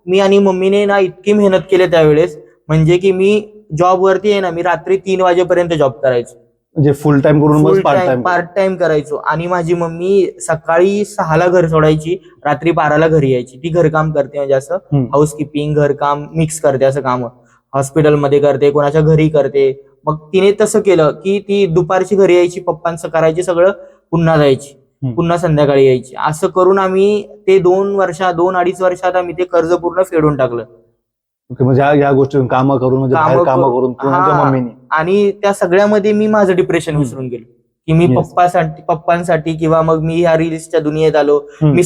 मी आणि मम्मीने ना इतकी मेहनत केली त्यावेळेस, म्हणजे की मी जॉब वरती आहे ना, मी रात्री 3 वाजेपर्यंत जॉब करायचो, म्हणजे फुल टाइम करून पार्ट टाइम करायचो. आणि माझी मम्मी सकाळी 6ला घर सोडायची, रात्री 12ला घरी यायची. ती घरकाम करते, म्हणजे असं हाऊसकीपिंग, घरकाम मिक्स करते, असं काम हॉस्पिटलमध्ये करते, कोणाच्या घरी करते. मग तिने तसं केलं की ती दुपारची घरी यायची, पप्पांचं करायची सगळं, पुन्हा जायची, पुन्हा संध्याकाळी यायची. असं करून आम्ही ते 2-2.5 वर्षात आम्ही ते कर्ज पूर्ण फेडून टाकलं. म्हणजे या गोष्टी काम करून मम्मीने, आणि त्या सगळ्यामध्ये मी माझं डिप्रेशन विसरून गेलो की मी पप्पांसाठी किंवा मग मी ह्या रील्सच्या दुनियेत आलो. मी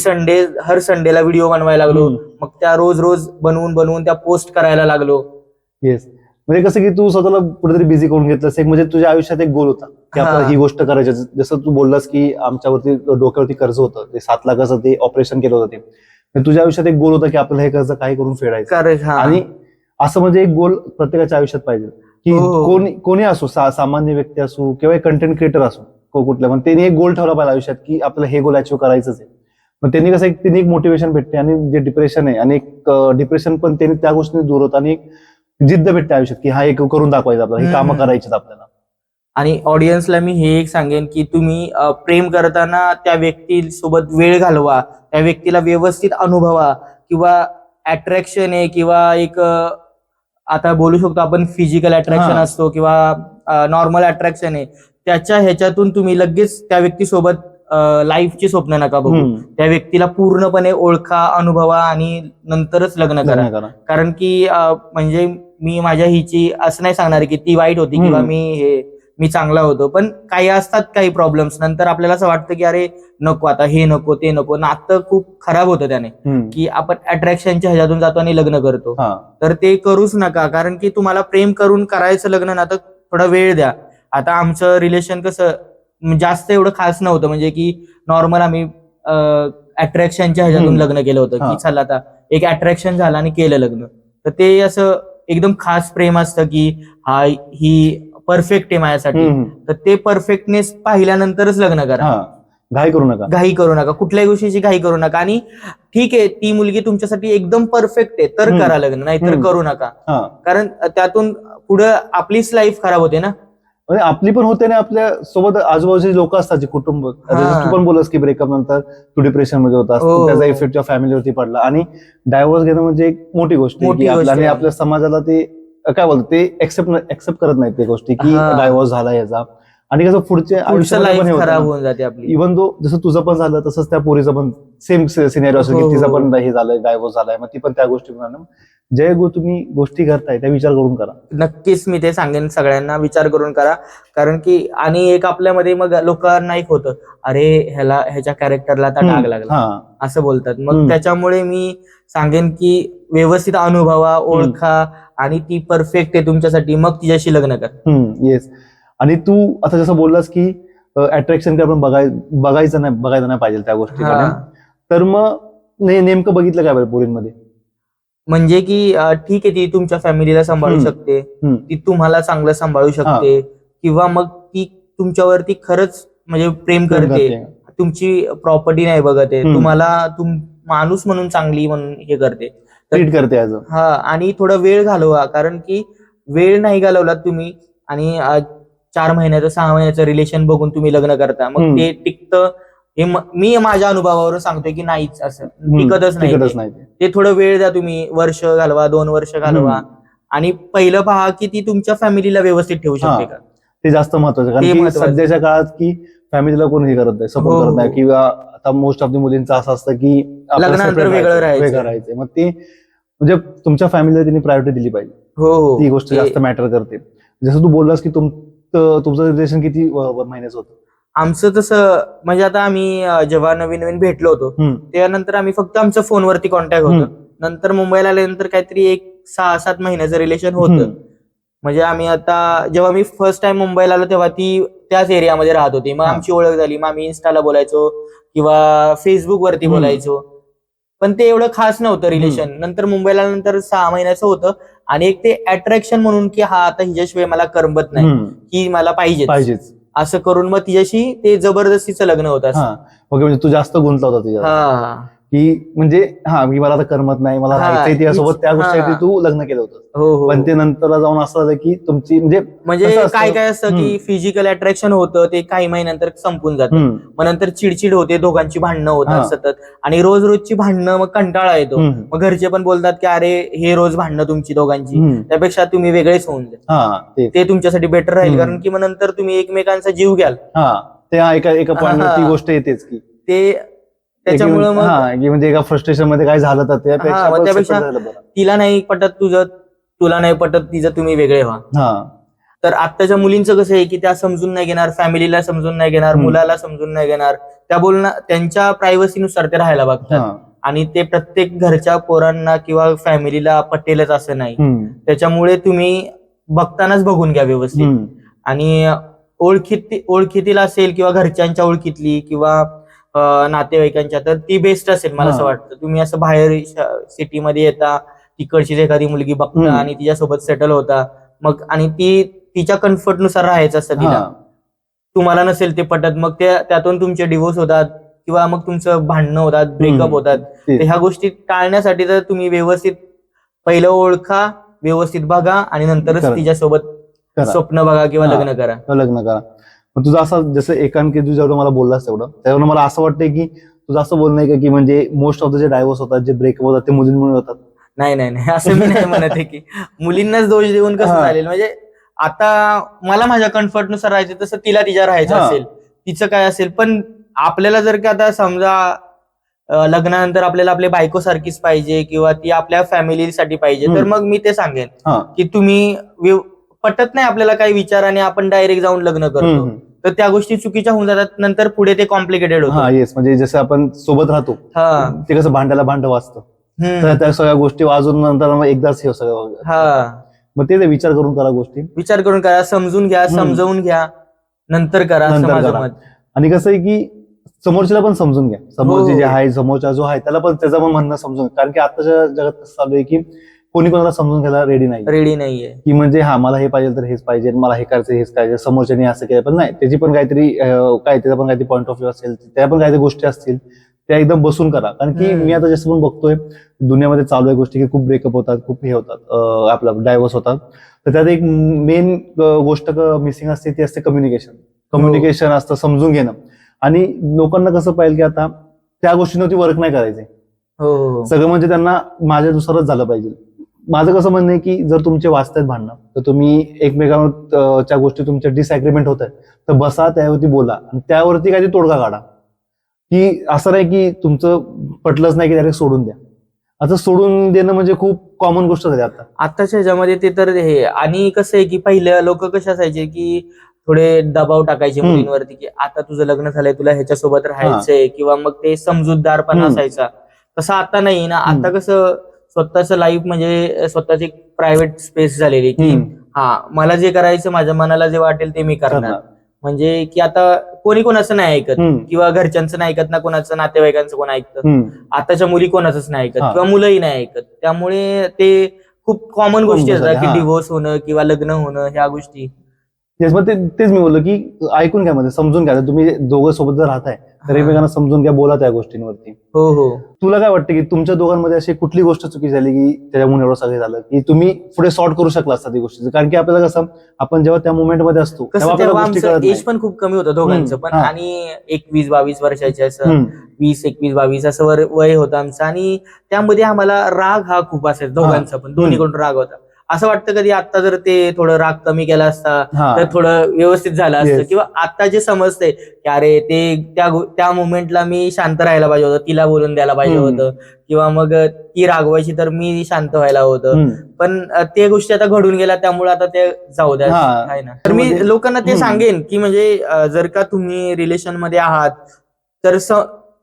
हर संडेला व्हिडिओ बनवायला लागलो, मग त्या रोज बनवून त्या पोस्ट करायला लागलो. येस, म्हणजे कसं की तू स्वतःला कुठेतरी बिझी करून घेतलंस. एक म्हणजे तुझ्या आयुष्यात एक गोल होता की आपल्याला ही गोष्ट करायची. जसं तू बोललास की आमच्यावरती डोक्यावरती कर्ज होतं, ते 7 लाखाचं ते ऑपरेशन केलं होतं, ते तुझ्या आयुष्यात एक गोल होता की आपल्याला हे कर्ज काही करून फेडायचं. आणि असं म्हणजे एक गोल प्रत्येकाच्या आयुष्यात पाहिजे की कोणी असो, सामान्य व्यक्ती असो किंवा कंटेंट क्रिएटर असो, कुठल्या पण त्यांनी एक गोल ठेवला पाहिजे आयुष्यात की आपल्याला हे गोल अचीव्ह करायचंच आहे. मग त्यांनी कसं त्यांनी एक मोटिवेशन भेटते आणि जे डिप्रेशन आहे आणि एक डिप्रेशन पण त्यांनी त्या गोष्टीने दूर होतं आणि एक जिद्द भेटते आयुष्यात की हा एक करून दाखवायचं आपल्याला, ही कामं करायची आपल्याला. आणि ऑडियन्सला मी हे एक सांगेन की तुम्ही प्रेम करताना त्या व्यक्तीसोबत वेळ घालवा, त्या व्यक्तीला व्यवस्थित अनुभवा, किंवा अट्रॅक्शन आहे किंवा एक आता बोलू शकतो आपण फिजिकल अट्रॅक्शन असतो किंवा नॉर्मल अट्रॅक्शन आहे, त्याच्या ह्याच्यातून तुम्ही लगेच त्या व्यक्तीसोबत लाईफची स्वप्न नका बघू. त्या व्यक्तीला पूर्णपणे ओळखा, अनुभवा आणि नंतरच लग्न करा. कारण की म्हणजे मी माझ्या हिची असं नाही सांगणार की ती वाईट होती किंवा मी चांगला होतो, पण काही असतात काही प्रॉब्लेम्स, नंतर आपल्याला असं वाटतं की अरे नको, आता हे नको ते नको, नातं खूप खराब होतं त्याने, की आपण अट्रॅक्शनच्या ह्याच्यातून जातो आणि लग्न करतो. तर ते करूच नका, कारण की तुम्हाला प्रेम करून करायचं लग्न ना, तर थोडा वेळ द्या. आता आमचं रिलेशन कसं जास्त एवढं खास नव्हतं, म्हणजे की नॉर्मल आम्ही अट्रॅक्शनच्या ह्याच्यातून लग्न केलं होतं, की चला आता एक अट्रॅक्शन झालं आणि केलं लग्न. तर ते असं एकदम खास प्रेम असतं की ही परफेक्ट आहे माझ्यासाठी, तर ते परफेक्टनेस पाहिल्यानंतरच लग्न करा. घाई करू नका, कुठल्याही गोष्टीची घाई करू नका. आणि ठीक आहे, ती मुलगी तुमच्यासाठी एकदम परफेक्ट आहे तर करा लग्न, नाहीतर करू नका. कारण त्यातून पुढे आपलीच लाईफ खराब होते ना. म्हणजे आपली पण होते ना, आपल्या सोबत आजूबाजूचे लोक असतात, जे कुटुंब. तू पण बोलस की ब्रेकअप नंतर तू डिप्रेशन मध्ये होतास, त्याचा इफेक्ट तुझ्या फॅमिलीवरती पडला, आणि डायव्होर्स घेणं म्हणजे एक मोठी गोष्ट आहे, आणि आपल्या समाजाला ते काय बोलतो, ते एक्सेप्ट करत नाही ते गोष्टी, की डायव्होर्स झाला याचा, आणि कसं पुढच्या आयुष्यात खराब होऊन जाते आपली. इव्हन दो जसं तुझं पण झालं तसंच त्या पोरीचं पण सेम सिनेरियो असेल, की तिचं पण हे झालंय, डायव्होर्स झालाय, मग ती पण त्या गोष्टी जे तुम्ही गोष्टी करताय त्या विचार करून करा. नक्कीच मी ते सांगेन, सगळ्यांना विचार करून करा. कारण की आणि एक आपल्यामध्ये मग लोकांना एक होतं, अरे ह्याच्या कॅरेक्टरला आता डाग लागला असं बोलतात. मग त्याच्यामुळे मी सांगेन की व्यवस्थित अनुभवा, ओळखा, आणि ती परफेक्ट आहे तुमच्यासाठी, मग तिच्याशी लग्न कर. येस. आणि तू आता जसं बोललास की अट्रॅक्शन आपण बघायचं नाही पाहिजे त्या गोष्टीकडे, तर मग नेमकं बघितलं काय बरं पोरींमध्ये? म्हणजे की ठीक आहे, ती तुमच्या फॅमिलीला सांभाळू शकते, ती तुम्हाला चांगलं सांभाळू शकते, किंवा मग ती तुमच्यावरती खरंच म्हणजे प्रेम करते, तुमची प्रॉपर्टी नाही बघत आहे, तुम्हाला माणूस म्हणून चांगली म्हणून हे करते, ट्रीट करते. आणि थोडा वेळ घालवा, कारण की वेळ नाही घालवला तुम्ही आणि 4 महिन्याचं 6 महिन्याचं रिलेशन बघून तुम्ही लग्न करता, मग ते टिकतं हे मी माझ्या अनुभवावरून सांगतोय की नाहीच, असं टिकतच नाही. ते थोडं वेळ द्या, तुम्ही वर्ष घालवा, 2 वर्ष घालवा, आणि पहिलं पहा की ती तुमच्या फॅमिलीला व्यवस्थित ठेवू शकते का. ते जास्त महत्वाचं, कारण की सध्याच्या काळात की फॅमिलीला कोणी करत नाही, सपोर्ट करत नाही, किंवा आता मोस्ट ऑफ द मुलींचं असं असतं की लग्नानंतर वेगळं राहायचं. मग ते म्हणजे तुमच्या फॅमिलीला त्यांनी प्रायोरिटी दिली पाहिजे. ती गोष्ट जास्त मॅटर करते. जसं तू बोललास की तुमचं रिलेशन किती महिन्याचं होतं? आमचं तसं म्हणजे आता आम्ही जेव्हा नवीन भेटलो होतो त्यानंतर आम्ही फक्त आमचं फोनवरती कॉन्टॅक्ट होतं. नंतर मुंबईला आल्यानंतर काहीतरी एक 6-7 महिन्याचं रिलेशन होतं. म्हणजे आम्ही आता जेव्हा मी फर्स्ट टाइम मुंबईला आलो तेव्हा ती त्याच एरियामध्ये राहत होती. मग आमची ओळख झाली, मग आम्ही इन्स्टाला बोलायचो किंवा फेसबुक वरती बोलायचो, पण ते एवढं खास नव्हतं रिलेशन. नंतर मुंबईला नंतर 6 महिन्याचं होतं, आणि एक ते अट्रॅक्शन म्हणून की हा आता हिच्याशिवाय मला करमत नाही, की मला पाहिजेच असं करून मग तिच्याशी ते जबरदस्तीचं लग्न होतं. म्हणजे तू जास्त गुंतला होता तिच्या, की म्हणजे मी मला आता करमत नाही, मला राहायचंय तिच्यासोबत, त्या गोष्टीसाठी तू लग्न केलं होतं. पण ते नंतर जाऊन असं झालं की तुमची म्हणजे काय असतं की फिजिकल अट्रॅक्शन होतं, ते काही महिन्यानंतर संपून जातं. मग नंतर चिडचिड होते, दोघांची भांडणं होतात सतत, आणि रोजची भांडणं, मग कंटाळा येतो. मग घरचे पण बोलतात की अरे हे रोज भांडणं तुमची दोघांची, त्यापेक्षा तुम्ही वेगळेच होऊन द्या, ते तुमच्यासाठी बेटर राहील. कारण की मग नंतर तुम्ही एकमेकांचा जीव घ्याल. एका पॉईंटवर ती गोष्ट येतेच की ते त्याच्यामुळे म्हणजे एका फ्रस्ट्रेशन मध्ये काय झालं तर त्यापेक्षा तिला नाही पटत तुझं, तुला नाही पटत तिचं, तुम्ही वेगळे व्हा. तर आत्ताच्या मुलींचं कसं आहे की त्या समजून नाही घेणार, फॅमिलीला समजून नाही घेणार, मुलाला समजून नाही घेणार, त्यांच्या प्रायव्हसीनुसार ते राहायला बघतात. आणि ते प्रत्येक घरच्या पोरांना किंवा फॅमिलीला पटेलच असं नाही. त्याच्यामुळे तुम्ही बघतानाच बघून घ्या व्यवस्थित, आणि ओळखीतील असेल किंवा घरच्यांच्या ओळखीतली किंवा नातेवाईकांच्या, तर ती बेस्ट असेल मला असं वाटतं. तुम्ही असं बाहेर सिटीमध्ये येता, तिकडचीच एखादी मुलगी बघता आणि तिच्यासोबत सेटल होता, मग आणि ती तिच्या कम्फर्टनुसार राहायचं असतं तिला, तुम्हाला नसेल ते पटत, मग त्यातून तुमचे डिव्होर्स होतात किंवा मग तुमचं भांडणं होतात, ब्रेकअप होतात. तर ह्या गोष्टी टाळण्यासाठी तर तुम्ही व्यवस्थित पहिलं ओळखा, व्यवस्थित बघा आणि नंतरच तिच्यासोबत स्वप्न बघा किंवा लग्न करा. मग तुझं असं जसं एकांकित तू जेवढं मला बोललास त्यावर मला असं वाटतंय की तुझं असं बोलणं आहे की म्हणजे मोस्ट ऑफ द जे डायव्होर्स होतात, जे ब्रेकअप होतात, ते मुलींमुळे होतात. नाही असं मी नाही म्हणत आहे की मुलींनाच दोष देऊन कसं चालेल. म्हणजे आता मला माझ्या कम्फर्टनुसार राहायचं, तसं तिला तिच्या राहायचं असेल, तिचं काय असेल. पण आपल्याला जर का आता समजा लग्नानंतर आपल्याला आपल्या बायको सारखीच पाहिजे किंवा ती आपल्या फॅमिलीसाठी पाहिजे, तर मग मी ते सांगेन की तुम्ही पटत नाही आपल्याला काही विचाराने आपण डायरेक्ट जाऊन लग्न करतो, तर त्या गोष्टी चुकीच्या होऊन जातात. नंतर पुढे ते कॉम्प्लिकेटेड होतं. येस, म्हणजे जसं आपण सोबत राहतो ते कसं भांड्याला भांड वाजतं, तर त्या सगळ्या गोष्टी वाजून नंतर मग एकदाच हे सगळं. मग ते विचार करून करा, गोष्टी विचार करून करा, समजून घ्या, समजवून घ्या, नंतर करा. आणि कसं आहे की समोरच्याला पण समजून घ्या, समोरचे जे आहे, समोरचा जो आहे त्याला पण त्याचं पण म्हणणं समजून. कारण की आताच्या जगात कसं चालू आहे की कोणी कोणाला समजून घ्यायला रेडी नाहीये की म्हणजे मला हे पाहिजे तर हेच पाहिजे, मला हे करायचं हेच करायचं, समोरच्याने असं केलं. पण नाही, त्याची पण काहीतरी त्याचा पण काहीतरी पॉईंट ऑफ व्ह्यू असेल, त्या पण काहीतरी गोष्टी असतील, त्या एकदम बसून करा. कारण की मी आता जसं पण बघतोय दुनियामध्ये चालू आहे गोष्टी की खूप ब्रेकअप होतात, खूप हे होतात, आपला डायव्होर्स होतात. तर त्यात एक मेन गोष्ट मिसिंग असते, ती असते कम्युनिकेशन असतं, समजून घेणं. आणि लोकांना कसं पाहिजे की आता त्या गोष्टींवरती वर्क नाही करायचे, सगळं म्हणजे त्यांना माझ्यानुसारच झालं पाहिजे. माझं कसं म्हणणं आहे की जर तुमचे वाचतायत भांडणं, तर तुम्ही एकमेकांच्या गोष्टी तुमच्या डिसएग्रीमेंट होत आहेत, तर बसा, त्यावरती बोला आणि त्यावरती काहीतरी तोडगा काढा. की असं नाही की तुमचं पटलंच नाही की डायरेक्ट सोडून द्या. आता सोडून देणं म्हणजे खूप कॉमन गोष्ट झाली आताच्या ह्याच्यामध्ये. ते तर हे, आणि कसं आहे की पहिले लोक कसे असायचे की थोडे दबाव टाकायचे मुलींवरती की आता तुझं लग्न झालंय, तुला ह्याच्यासोबत राहायचंय, किंवा मग ते समजूतदारपणा असायचा. तसं आता नाही ना. आता कसं स्वतःच लाईफ म्हणजे स्वतःची प्रायव्हेट स्पेस झालेली की मला जे करायचं, माझ्या मनाला जे वाटेल ते मी करणार. म्हणजे की आता कोणी कोणाचं नाही ऐकत, किंवा घरच्यांचं नाही ऐकत ना, कोणाचं नातेवाईकांचं कोण ऐकतं. आताच्या मुली कोणाचंच नाही ऐकत किंवा मुलंही नाही ऐकत. त्यामुळे ते खूप कॉमन गोष्टी असतात की डिव्होर्स होणं किंवा लग्न होणं, ह्या गोष्टी. तेच मी बोललो की ऐकून घ्या, म्हणजे समजून घ्या. तुम्ही दोघं सोबत जर राहताय तर एकमेकांना समजून घ्या, बोला त्या गोष्टींवरती. तुला काय वाटतं की तुमच्या दोघांमध्ये अशी कुठली गोष्ट चुकी झाली की त्याच्यामुळे एवढं सगळं झालं की तुम्ही पुढे सॉर्ट करू शकला असता ती गोष्टी? कारण की आपल्याला कसं, आपण जेव्हा त्या मोमेंट मध्ये असतो तेव्हा आमचं एज पण खूप कमी होतं दोघांचं पण, आणि 21-22 वर्षाचे, असं 20-21-22 असं वय होतं आमचं. आणि त्यामध्ये आम्हाला राग हा खूप असायचा दोघांचा पण, दोन्हीकडून राग होता. असं वाटतं कधी आता जर ते थोडं राग कमी केला असता तर थोडं व्यवस्थित झालं असतं. किंवा आता जे समजतंय की अरे ते त्या मोमेंटला मी शांत राहायला पाहिजे होतं, तिला बोलून द्यायला पाहिजे होतं, किंवा मग ती रागवायची तर मी शांत व्हायला होतं. पण ते गोष्टी आता घडून गेल्या, त्यामुळे आता ते जाऊ द्या, आहे ना. तर मी लोकांना ते सांगेन की म्हणजे जर का तुम्ही रिलेशन मध्ये आहात तर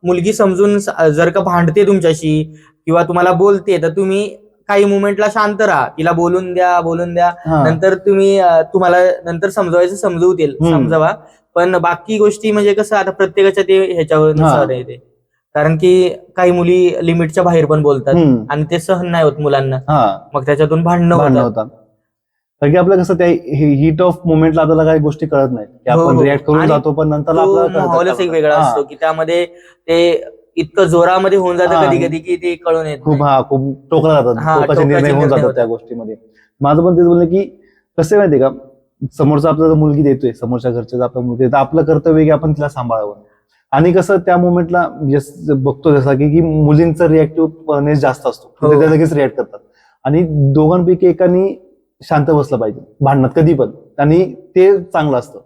मुलगी समजून, जर का भांडते तुमच्याशी किंवा तुम्हाला बोलते, तर तुम्ही काही मोमेंटला शांत राहा, तिला बोलून द्या. नंतर तुम्हाला नंतर समजवतील, समजावा. पण बाकी गोष्टी म्हणजे कसं, आता प्रत्येकाच्या ते ह्याच्यावर येते. कारण की काही मुली लिमिटच्या बाहेर पण बोलतात आणि ते सहन नाही होत मुलांना, मग त्याच्यातून भांडणं होतात. कारण की आपलं कसं, त्या हीट ऑफ मोमेंटला आपल्याला काही गोष्टी कळत नाही की आपण रिॲक्ट करून जातो, पण नंतर आपल्याला माहोलच एक वेगळा असतो की त्यामध्ये ते इतकं जोरामध्ये होऊन जातं कधी कधी की ते कळून येत खूप टोकला जातात, टोकाचे निर्णय होऊन जातात त्या गोष्टीमध्ये. माझं पण तेच बोलणं की कसं माहितीये का, समोरचा आपल्याला मुलगी देतोय, समोरच्या घरचे आपल्या मुलगी देतात, आपलं कर्तव्य की आपण तिला सांभाळावं. आणि कसं त्या मोमेंटला बघतो जसं की मुलींचं रिॲक्टिव्हनेस जास्त असतो, ते लगेच रिॲक्ट करतात. आणि दोघांपैकी एकानी शांत बसलं पाहिजे भांडणात कधी पण, आणि ते चांगलं असतं.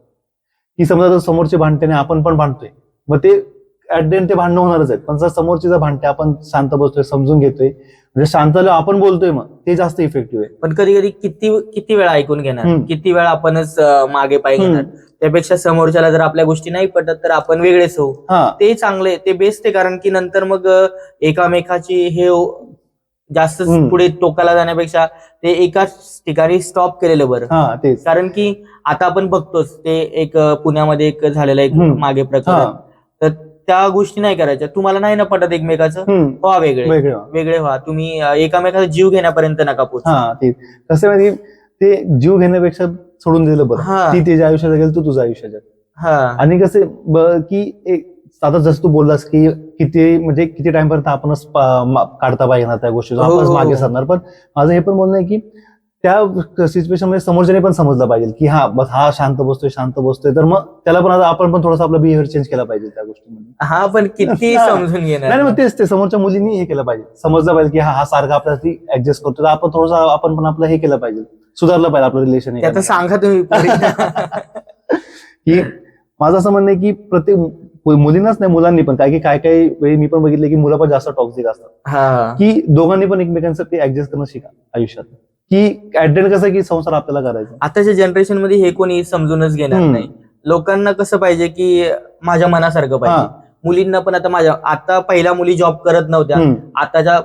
की समजा समोरचे भांडते आपण पण भांडतोय, मग ते ऍट द एंड ते भांडणं होणारच आहेत. पण जर समोरची जर भांडते, आपण शांत बसतोय, समजून घेतोय, म्हणजे शांत आपण बोलतोय, मग ते जास्त इफेक्टिव्ह आहे. पण कधी कधी किती वेळा ऐकून घेणार, किती वेळा आपणच मागे पाय घेणार. त्यापेक्षा समोरच्याला जर आपल्या गोष्टी नाही पटत तर आपण वेगळेच होऊ, ते चांगले, ते बेस्ट आहे. कारण की नंतर मग एकामेकाची हे जास्त पुढे टोकाला जाण्यापेक्षा ते एकाच ठिकाणी स्टॉप केलेलं बरं. कारण की आता आपण बघतोच, ते एक पुण्यामध्ये एक झालेलं एक मागे प्रकरण, तर त्या गोष्टी नाही करायच्या. तुम्हाला नाही ना पटत एकमेकाचं, व्हा वेगळे व्हा, तुम्ही एकामेकाचा जीव घेण्यापर्यंत नका पोहोचू. कसं म्हणजे ते जीव घेण्यापेक्षा सोडून दिलं बरं. ती तिच्या आयुष्यात जगेल, तू तुझं आयुष्य जग. आणि कसं की आता जसं तू बोललास की किती टाइम पर्यंत आपणच काढता पाहिजे ना त्या गोष्टीचा, हो, आपणच हो, मागे हो. सरणार. पण माझं हे पण बोलणं आहे की त्या सिच्युएशन मध्ये समोरच्याने पण समजलं पाहिजे की हा बस हा शांत बसतोय, तर मग त्याला पण आता आपण पण थोडासा आपला बिहेवियर चेंज केला पाहिजे त्या गोष्टीमध्ये. हा पण किती हा. समजून घेणार नाही ना. मग तेच ते समोरच्या मुलींनी हे केलं पाहिजे, समजलं पाहिजे की हा सारखा आपल्यासाठी ऍडजस्ट करतो, तर आपण थोडंसं आपण पण आपलं हे केलं पाहिजे, सुधारलं पाहिजे आपलं रिलेशन. ते आता सांगा तुम्ही की माझं असं म्हणणं आहे की प्रत्येक मुलींनाच नाही, मुलांनी पण काय काही वेळी मी पण बघितलं की मुलं पण जास्त टॉक्सिक असतात, हा की दोघांनी पण एकमेकांसाठी ऍडजस्ट करणं शिका आयुष्यात, की ऍडजस्ट कसं की संसार आपल्याला करायचा. आताच्या जनरेशन मध्ये हे कोणी समजूनच घेणार नाही. लोकांना कसं पाहिजे की माझ्या मनासारखं पाहिजे. मुलींना पण आता पहिल्या मुली जॉब करत नव्हत्या, आताच्या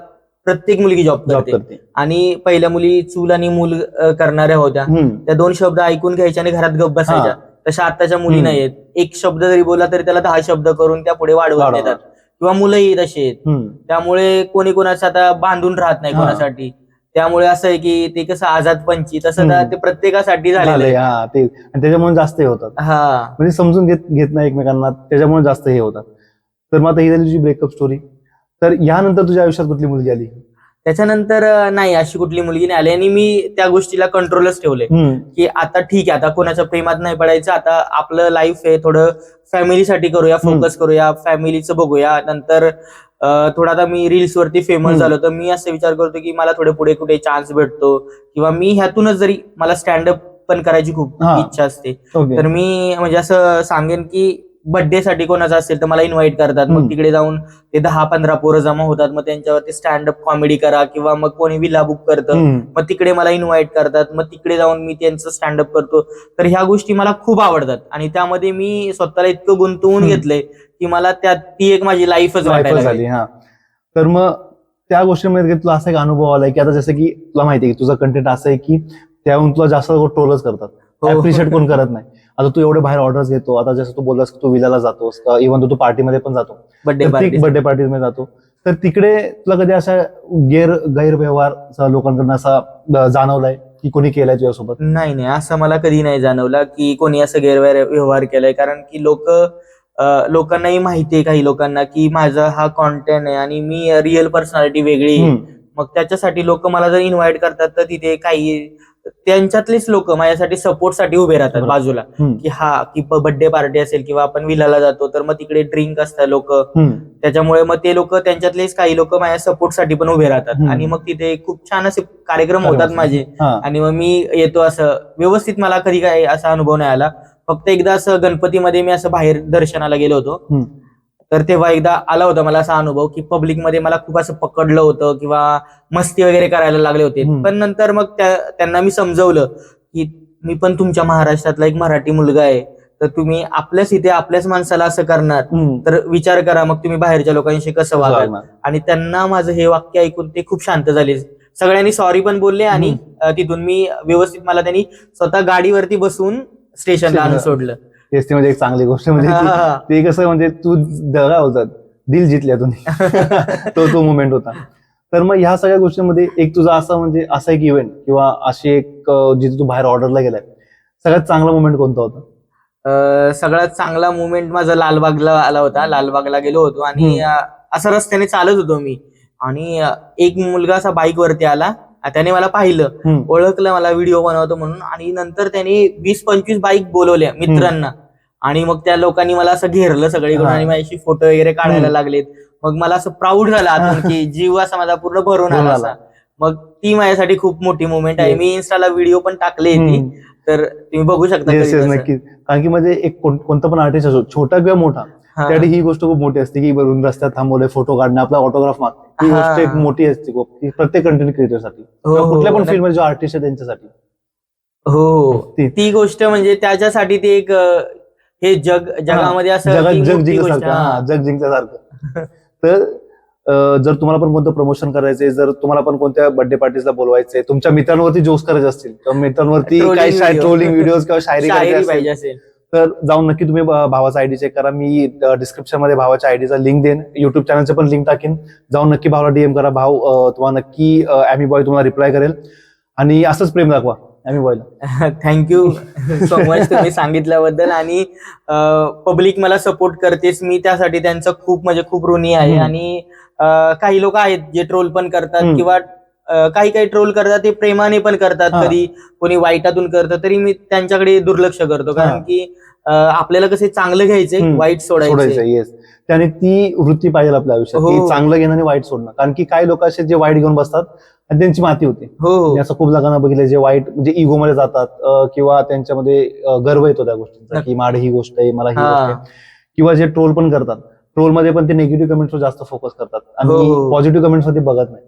प्रत्येक मुलगी जॉब करते. आणि पहिल्या मुली चूल आणि मूल करणाऱ्या होत्या, त्या 2 शब्द ऐकून घ्यायच्या आणि घरात गप्प बसायच्या. तशा आताच्या मुली नाहीयेत, एक शब्द जरी बोला तरी त्याला 10 शब्द करून त्या पुढे वाढवत नेतात, किंवा मुलंही तशी आहेत. त्यामुळे कोणी कोणाचं आता बांधून राहत नाही कोणासाठी. त्यामुळे असं आहे की ते कसं आझाद पंची, तसं ते प्रत्येकासाठी झालेलं आहे. ते आणि त्याच्यामुळे जास्त हे होतात, म्हणजे समजून घेत नाही एकमेकांना, त्याच्यामुळे जास्त हे होतात. तर मग आता ही झाली तुझी ब्रेकअप स्टोरी. तर यानंतर तुझ्या आयुष्यात कुठली मुलगी आली? त्याच्यानंतर नाही, अशी कुठली मुलगी नाही आली. आणि मी त्या गोष्टीला कंट्रोलच ठेवले की आता ठीक आहे, आता कोणाच्या प्रेमात नाही पडायचं. आता आपलं लाईफ आहे, थोडं फॅमिलीसाठी करूया, फोकस करूया, फॅमिलीचं बघूया. नंतर थोडा आता मी रील्स वरती फेमस झालो, तर मी असं विचार करतो की मला थोडे पुढे कुठे चान्स भेटतो, किंवा मी ह्यातूनच जरी मला स्टँडअप पण करायची खूप इच्छा असते. तर मी म्हणजे असं सांगेन की बर्थडे साठी कोणाचा असेल तर मला इन्व्हाइट करतात. मग तिकडे जाऊन ते 10-15 पोरं जमा होतात. मग त्यांच्यावरती स्टँडअप कॉमेडी करा, किंवा मग कोणी विला बुक करतं, मग तिकडे मला इन्व्हाइट करतात. मग तिकडे जाऊन मी त्यांचं स्टँडअप करतो. तर ह्या गोष्टी मला खूप आवडतात, आणि त्यामध्ये मी स्वतःला इतकं गुंतवून घेतलंय की मला ती एक माझी लाईफच वाटायला लागली. तर मग त्या गोष्टीमध्ये तुला असा एक अनुभव आलाय की आता जसं की तुला माहिती आहे की तुझं कंटेंट असं आहे की त्याहून तुला जास्त ट्रोलच करतात, अप्रिशिएट कोण करत नाही. आता तू एवढे बाहेर ऑर्डर्स घेतो, आता जसं तू बोललास की तू विलाला जातोस, इव्हन तू पार्टीमध्ये पण जातो, बर्थडे पार्टीमध्ये जातो, तर तिकडे तुला कधी असा गैरव्यवहार लोकांकडून असा जाणवलाय की कोणी केलाय तुझ्यासोबत? नाही, असं मला कधी नाही जाणवलं की कोणी असं गैरव्यवहार केलाय. कारण की लोकांनाही माहिती आहे, काही लोकांना, की माझा हा कॉन्टेंट आहे आणि मी रिअल पर्सनॅलिटी वेगळी आहे. मग त्याच्यासाठी लोक मला जर इन्व्हाइट करतात, तर तिथे काही त्यांच्यातलेच लोक माझ्यासाठी सपोर्टसाठी उभे राहतात बाजूला, की की बर्थडे पार्टी असेल किंवा आपण विलाला जातो, तर मग तिकडे ड्रिंक असतात लोक, त्याच्यामुळे मग ते लोक, त्यांच्यातलेच काही लोक माझ्या सपोर्टसाठी पण उभे राहतात. आणि मग तिथे खूप छान असे कार्यक्रम होतात माझे, आणि मग मी येतो. असं व्यवस्थित मला कधी काही असा अनुभव नाही आला. फक्त एकदा असं गणपतीमध्ये मी असं बाहेर दर्शनाला गेलो होतो, तर तेव्हा एकदा आला होता मला असा अनुभव की पब्लिकमध्ये मला खूप असं पकडलं होतं, किंवा मस्ती वगैरे करायला लागले होते. पण नंतर मग त्यांना मी समजवलं की मी पण तुमच्या महाराष्ट्रातला एक मराठी मुलगा आहे, तर तुम्ही आपल्याच इथे आपल्याच माणसाला असं करणार, तर विचार करा मग तुम्ही बाहेरच्या लोकांशी कसं वागाल. आणि त्यांना माझं हे वाक्य ऐकून ते खूप शांत झाले. सगळ्यांनी सॉरी पण बोलले, आणि तिथून मी व्यवस्थित, मला त्यांनी स्वतः गाडीवरती बसवून स्टेशनला आणून सोडलं. तेच ते म्हणजे एक चांगली गोष्ट, म्हणजे ते कसं म्हणजे तू दगा होतात, दिल जितल्या तुम्ही तो मुवमेंट होता. तर मग ह्या सगळ्या गोष्टींमध्ये एक तुझा असं म्हणजे असा एक इव्हेंट किंवा अशी एक जिथे तू बाहेर ऑर्डरला गेलाय, सगळ्यात चांगला मुवमेंट कोणता होता? सगळ्यात चांगला मुवमेंट माझा लालबागला आला होता. लालबागला गेलो होतो, आणि असं रस्त्याने चालत होतो मी, आणि एक मुलगा असा बाईक वरती आला. त्याने मला पाहिलं, ओळखलं मला, व्हिडिओ बनवतो म्हणून, आणि नंतर त्याने 20-25 बाईक बोलवल्या मित्रांना, आणि मग त्या लोकांनी मला असं घेरलं सगळीकडून, आणि माझ्याशी फोटो वगैरे काढायला लागलेत. मग मला असं प्राऊड झालं आतून, की जीव असा माझा पूर्ण भरून आला असा. मग ती माझ्यासाठी खूप मोठी मुवमेंट आहे. मी इन्स्टाला व्हिडिओ पण टाकले ती, तर तुम्ही बघू शकता. नक्कीच, कारण की म्हणजे एक कोणता पण आर्टिस्ट असो, छोटा किंवा मोठा, त्यासाठी ही गोष्ट खूप मोठी असते की वरून रस्त्यात थांबवलंय, फोटो काढणं, आपला ऑटोग्राफ मागणे, ही गोष्ट एक मोठी असते प्रत्येक कंटेंट क्रिएटरसाठी, कुठल्या पण फील्डमध्ये जो आर्टिस्ट आहे त्यांच्यासाठी. हो, ती गोष्ट म्हणजे त्याच्यासाठी ते एक हे जगामध्ये असं जग जिंकल्यासारखं. तर जर तुम्हाला पण कोणतं प्रमोशन करायचंय, जर तुम्हाला पण कोणत्या बर्थडे पार्टीजला बोलवायचंय, तुमच्या मित्रांवरती जोक्स करायचे असतील, किंवा मित्रांवरती काही ट्रोलिंग व्हिडिओ किंवा शायरी पाहिजे असेल, तर जाऊन नक्की तुम्ही भावाचा आयडी चेक करा. मी डिस्क्रिप्शन मध्ये भावाच्या आयडीचा लिंक देईन, युट्यूब चॅनलचं पण लिंक टाकेन. जाऊन नक्की भावाला डीएम करा. भाव तुम्हाला नक्की ॲमी बॉय तुम्हाला रिप्लाय करेल, आणि असंच प्रेम दाखवा. आम्ही बॉयला. थँक्यू सो मच तुम्ही सांगितल्याबद्दल. आणि पब्लिक मला सपोर्ट करतेच, मी त्यासाठी त्यांचं खूप म्हणजे खूप ऋणी आहे. आणि काही लोक आहेत जे ट्रोल पण करतात किंवा काही काही ट्रोल करतात ते प्रेमाने पण करतात, कधी कोणी वाईटातून करतं तरी मी त्यांच्याकडे दुर्लक्ष करतो, कारण की आपल्याला कसं चांगलं घ्यायचंय, वाईट सोडायचं. येस, त्याने ती वृत्ती पाहिजे आपल्या आयुष्यात, की चांगलं घेणं आणि वाईट सोडणं. कारण की काही लोक असे जे वाईट घेऊन बसतात आणि त्यांची माती होते. मी असं खूप जणांना बघितलं जे वाईट म्हणजे इगो मध्ये जातात, किंवा त्यांच्यामध्ये गर्व येतो त्या गोष्टींचा, की माझी ही गोष्ट आहे, मला ही गोष्ट आहे. किंवा जे ट्रोल पण करतात, ट्रोल मध्ये पण ते निगेटिव्ह कमेंट्सवर जास्त फोकस करतात आणि पॉझिटिव्ह कमेंट्स मध्ये बघत नाही.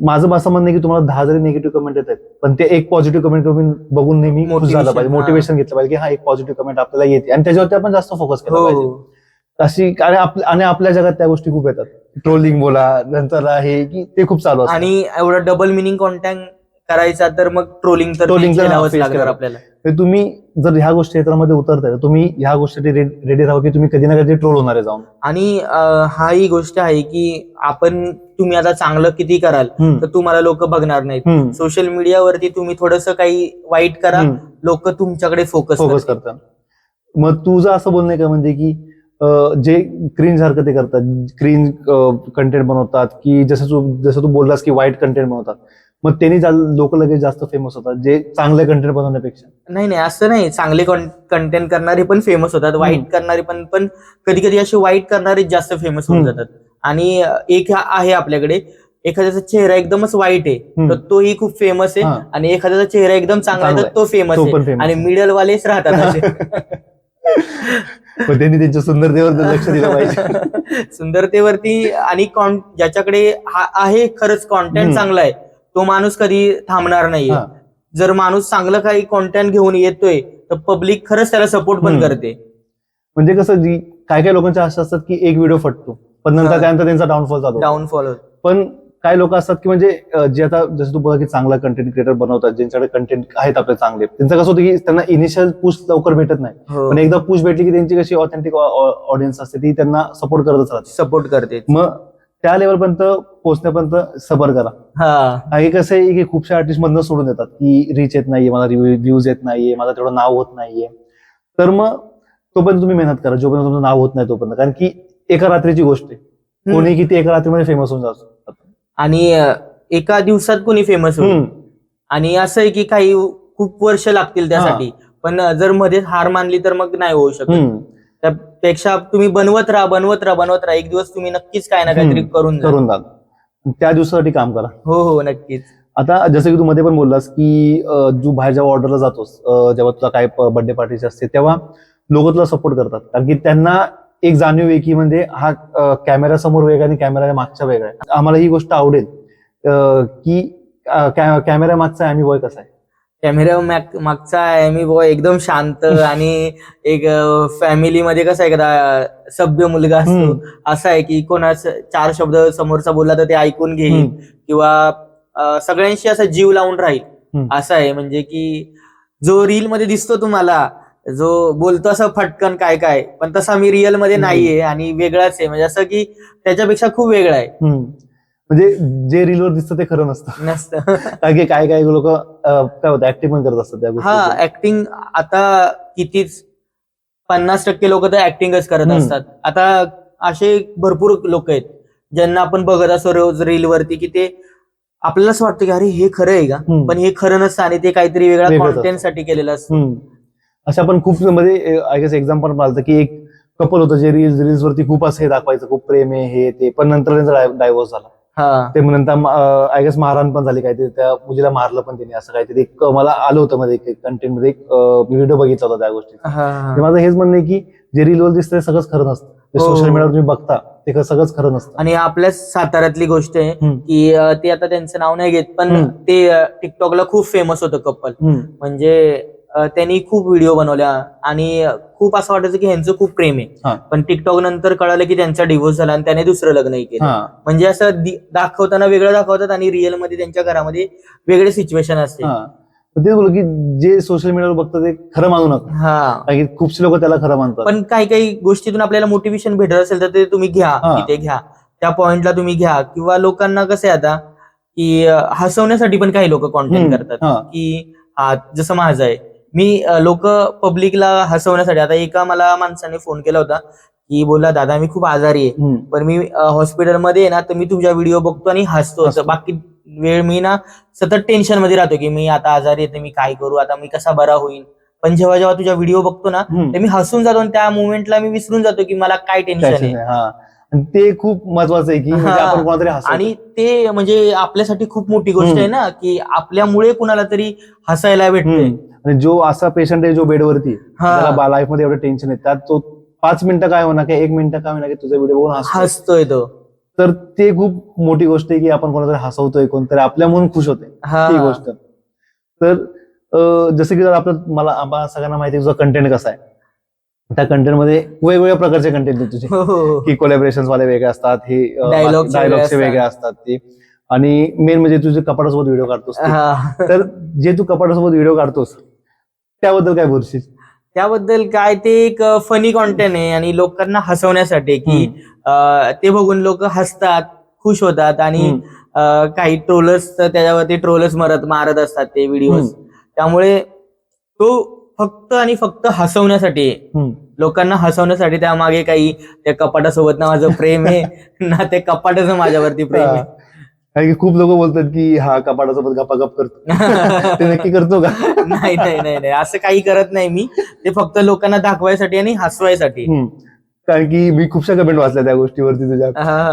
माझं असं म्हणणं आहे की तुम्हाला 10 जरी निगेटिव्ह कमेंट येत आहेत, पण ते एक पॉझिटिव्ह कमेंट बघून नेहमी खुश झालं पाहिजे, मोटिवेशन घेतलं पाहिजे, की हा एक पॉझिटिव्ह कमेंट आपल्याला येते आणि त्याच्यावरती आपण जास्त फोकस केला पाहिजे. अशी आणि आपल्या जगात त्या गोष्टी खूप येतात, ट्रोलिंग बोला, नंतर हे की ते खूप चालू असतं. आणि एवढा डबल मिनिंग कॉन्टेंट करायचा तर मग ट्रोलिंग लागणार आपल्याला. तुम्ही जर ह्या गोष्टी क्षेत्रामध्ये उतरताय, तुम्ही ह्या गोष्टी रेडी राहा की तुम्ही कधी ना कधी ट्रोल होणार आहे जाऊन. आणि हा ही गोष्ट आहे की तुम्ही आता चांगलं किती कराल तर तुम्हाला लोक बघणार नाहीत. सोशल मीडियावरती तुम्ही थोडंसं काही वाईट करा, लोक तुमच्याकडे फोकस करतात. मग तुझं असं बोलणं आहे का म्हणजे की जे क्रिंज हरकती करतात, क्रिंज कंटेंट बनवतात, की जसं तू बोललास की वाईट कंटेंट बनवतात, मग त्यांनी लोक लगेच जास्त फेमस होतात जे चांगले कंटेंट बनवण्यापेक्षा? नाही असं नाही, चांगले कंटेंट करणारे पण फेमस होतात, वाईट करणारे पण कधी कधी असे वाईट करणारे जास्त फेमस होऊन जातात. आणि एक आहे आपल्याकडे, एखाद्याचा चेहरा एकदमच वाईट आहे तर तोही खूप फेमस आहे, आणि एखाद्याचा चेहरा एकदम चांगला आहे तर तो फेमस आहे, आणि मिडल वालेच राहतात असे. पण त्यांनी त्यांच्या सुंदरतेवर लक्ष दिलं पाहिजे. सुंदरतेवरती. आणि ज्याच्याकडे आहे खरंच कॉन्टेंट चांगला आहे तो माणूस कधी थांबणार नाहीये. जर माणूस चांगलं काही कॉन्टेंट घेऊन येतोय तर पब्लिक खरंच त्याला सपोर्ट पण करते. म्हणजे कसं काय काय लोकांच्या अशा असतात की एक व्हिडिओ फटतो पण नंतर त्यानंतर त्यांचा डाऊनफॉल होतो. पण काही लोक असतात की म्हणजे जे आता जसं तू बोला की चांगला कंटेंट क्रिएटर बनवतात, ज्यांच्याकडे कंटेंट आहेत आपले चांगले, त्यांचं कसं होतं की त्यांना इनिशियल पुश लवकर भेटत नाही, पण एकदा पुश भेटली की त्यांची कशी ऑथेंटिक ऑडियन्स असते ती त्यांना सपोर्ट सपोर्ट करते. मग त्या लेवलपर्यंत पोहोचण्यापर्यंत सबर करा. हे कसं आहे की खूपशा आर्टिस्ट मधनं सोडून देतात की रीच येत नाहीये, मला व्ह्यूज येत नाहीये, मला तेवढं नाव होत नाहीये. तर मग तोपर्यंत तुम्ही मेहनत करा, जोपर्यंत तुमचं नाव होत नाही तोपर्यंत. कारण की एका रात्रीची गोष्ट आहे, कोणी किती एका रात्रीमध्ये फेमस होऊन जातो, आणि एका दिवसात कोणी फेमस होईल. आणि असं आहे की काही खूप वर्ष लागतील त्यासाठी, पण जर मध्ये हार मानली तर मग नाही होऊ शकत. त्यापेक्षा तुम्ही बनवत राहा, एक दिवस तुम्ही नक्कीच काय ना काहीतरी करून जा. त्या दिवसासाठी काम करा. हो नक्कीच. आता जसं की तू मध्ये पण बोललास की तू बाहेर जेव्हा ऑर्डरला जातोस, जेव्हा तुला काय बर्थडे पार्टीची असते तेव्हा लोक तुला सपोर्ट करतात, कारण की त्यांना एक जाणीव आहे की म्हणजे हा कॅमेरा समोर वेगळा आणि कॅमेरा मागच्या वेगळा आहे. आम्हाला ही गोष्ट आवडेल की कॅमेरा मागचा ॲमी बॉय कसा आहे. कॅमेरा मागचा ॲमी बॉय एकदम शांत आणि एक फॅमिलीमध्ये कसा एखादा सभ्य मुलगा असतो, असा आहे की कोणाचं 4 शब्द समोरचा बोलला तर ते ऐकून घेईल, किंवा सगळ्यांशी असा जीव लावून राहील, असा आहे. म्हणजे की जो रील मध्ये दिसतो तुम्हाला, जो बोलतो असं फटकन काय पण तसा मी रिअल मध्ये नाहीये आणि वेगळाच आहे. म्हणजे असं की त्याच्यापेक्षा खूप वेगळा आहे. म्हणजे जे रीलवर दिसतं ते खरं नसतं. कारण की काय लोक काय होतं ऍक्टिंग पण करत असतात त्या गोष्टी. ऍक्टिंग आता कितीच 50% लोक तर ऍक्टिंगच करत असतात. आता असे भरपूर लोक आहेत ज्यांना आपण बघत असतो रोज रील वरती, की ते आपल्याला असं वाटतं की अरे हे खरं आहे का, पण हे खरं नसतं आणि ते काहीतरी वेगळ्या कॉन्टेंट साठी केलेलं असतं. अशा पण खूप म्हणजे आय गेस एक्झाम्पल पाहिलं की एक कपल होतं जे रील्स वरती खूप असं हे दाखवायचं, खूप प्रेम आहे हे ते, पण नंतर त्यांचा डायव्होर्स झाला. ते नंतर आय गेस मारहाण पण झाली काहीतरी, त्या मुलीला मारलं पण त्यांनी, असं काहीतरी मला आलं होतं मध्ये कंटेंट मध्ये, एक व्हिडिओ बघितला होता त्या गोष्टी. माझं हेच म्हणणं आहे की जे रीलवर दिसतंय सगळंच खरं नसतं, सोशल मीडियावर तुम्ही बघता ते सगळंच खरं नसतं. आणि आपल्या साताऱ्यातली गोष्ट आहे की ते आता त्यांचं नाव नाही घेत, पण ते टिकटॉकला खूप फेमस होतं कपल. म्हणजे त्यांनी खूप व्हिडिओ बनवल्या आणि खूप असं वाटायचं की ह्यांचं खूप प्रेम आहे, पण टिकटॉक नंतर कळालं की त्यांचा डिव्होर्स झाला आणि त्याने दुसरं लग्नही केलं. म्हणजे असं दाखवताना वेगळं दाखवतात आणि रिअल मध्ये त्यांच्या घरामध्ये वेगळे सिच्युएशन असते. तेच बोलू की जे सोशल मीडियावर बघतात ते खरं मानू नका, खूपशे लोक त्याला खरं मानतात. पण काही गोष्टीतून आपल्याला मोटिवेशन भेटत असेल तर ते तुम्ही घ्या, तिथे घ्या, त्या पॉइंटला तुम्ही घ्या. किंवा लोकांना कसं आहे आता की हसवण्यासाठी पण काही लोक कॉन्टेंट करतात की जसं माझं आहे, मी लोक पब्लिकला हसवण्यासाठी, आता एका मला माणसाने फोन केला होता की बोला दादा मी खूप आजारी आहे, पण मी हॉस्पिटलमध्ये आहे ना, तर मी तुझ्या व्हिडिओ बघतो आणि हसतो, तर बाकी वेळ मी ना सतत टेन्शन मध्ये राहतो की मी आता आजारी आहे, मी काय करू, आता मी कसा बरा होईल. पण जेव्हा जेव्हा तुझा व्हिडिओ बघतो ना, तर मी हसून जातो आणि त्या मोमेंटला मी विसरून जातो की मला काय टेन्शन आहे. आणि ते खूप महत्वाचं आहे की म्हणजे आपण कोणातरी हसवतो. आणि ते म्हणजे आपल्यासाठी खूप मोठी गोष्ट आहे ना, की आपल्यामुळे कुणाला तरी हसायला भेटते. आणि जो असा पेशंट आहे जो बेडवरती, त्याला लाईफ मध्ये एवढं टेन्शन आहे, त्यात तो 5 मिनिटं काय होणार, 1 मिनिटं काय होणार की तुझा व्हिडिओ बघून हसतोय तो, तर ते खूप मोठी गोष्ट आहे की आपण कोणातरी हसवतोय, कोणतरी आपल्या म्हणून खुश होते ती गोष्ट. तर जसं की मला आम्हाला सगळ्यांना माहिती आहे तुझा कंटेंट कसा आहे. त्या कंटेंटमध्ये वेगवेगळ्या प्रकारचे कंटेंट आहेत तुझे, की कोलॅबरेशन वाले वेगळे असतात, हे डायलॉगचे वेगळे असतात ते, आणि मेन म्हणजे तुझे कपाटासोबत व्हिडिओ काढतोस. तर जे तू कपाटासोबत व्हिडिओ काढतोस त्याबद्दल काय बोलशील? त्याबद्दल काय, ते एक फनी कॉन्टेंट आहे आणि लोकांना हसवण्यासाठी, की ते बघून लोक हसतात, खुश होतात, आणि काही ट्रोलर्स त्याच्यावरती ट्रोलर्स मारत असतात ते व्हिडिओ. त्यामुळे तो फक्त आणि फक्त हसवण्यासाठी, लोकांना हसवण्यासाठी, त्यामागे काही त्या कपाटासोबत ना माझं प्रेम आहे ना ते कपाटाचं माझ्यावरती प्रेम आहे. कारण की खूप लोक बोलतात की हा कपाटासोबत गप्पा करतो. ते नक्की करतो का? नाही नाही नाही नाही, असं काही करत नाही मी, ते फक्त लोकांना दाखवायसाठी आणि हसवायसाठी. कारण की मी खूपशा कमेंट वाचल्या त्या गोष्टीवरती तुझ्या,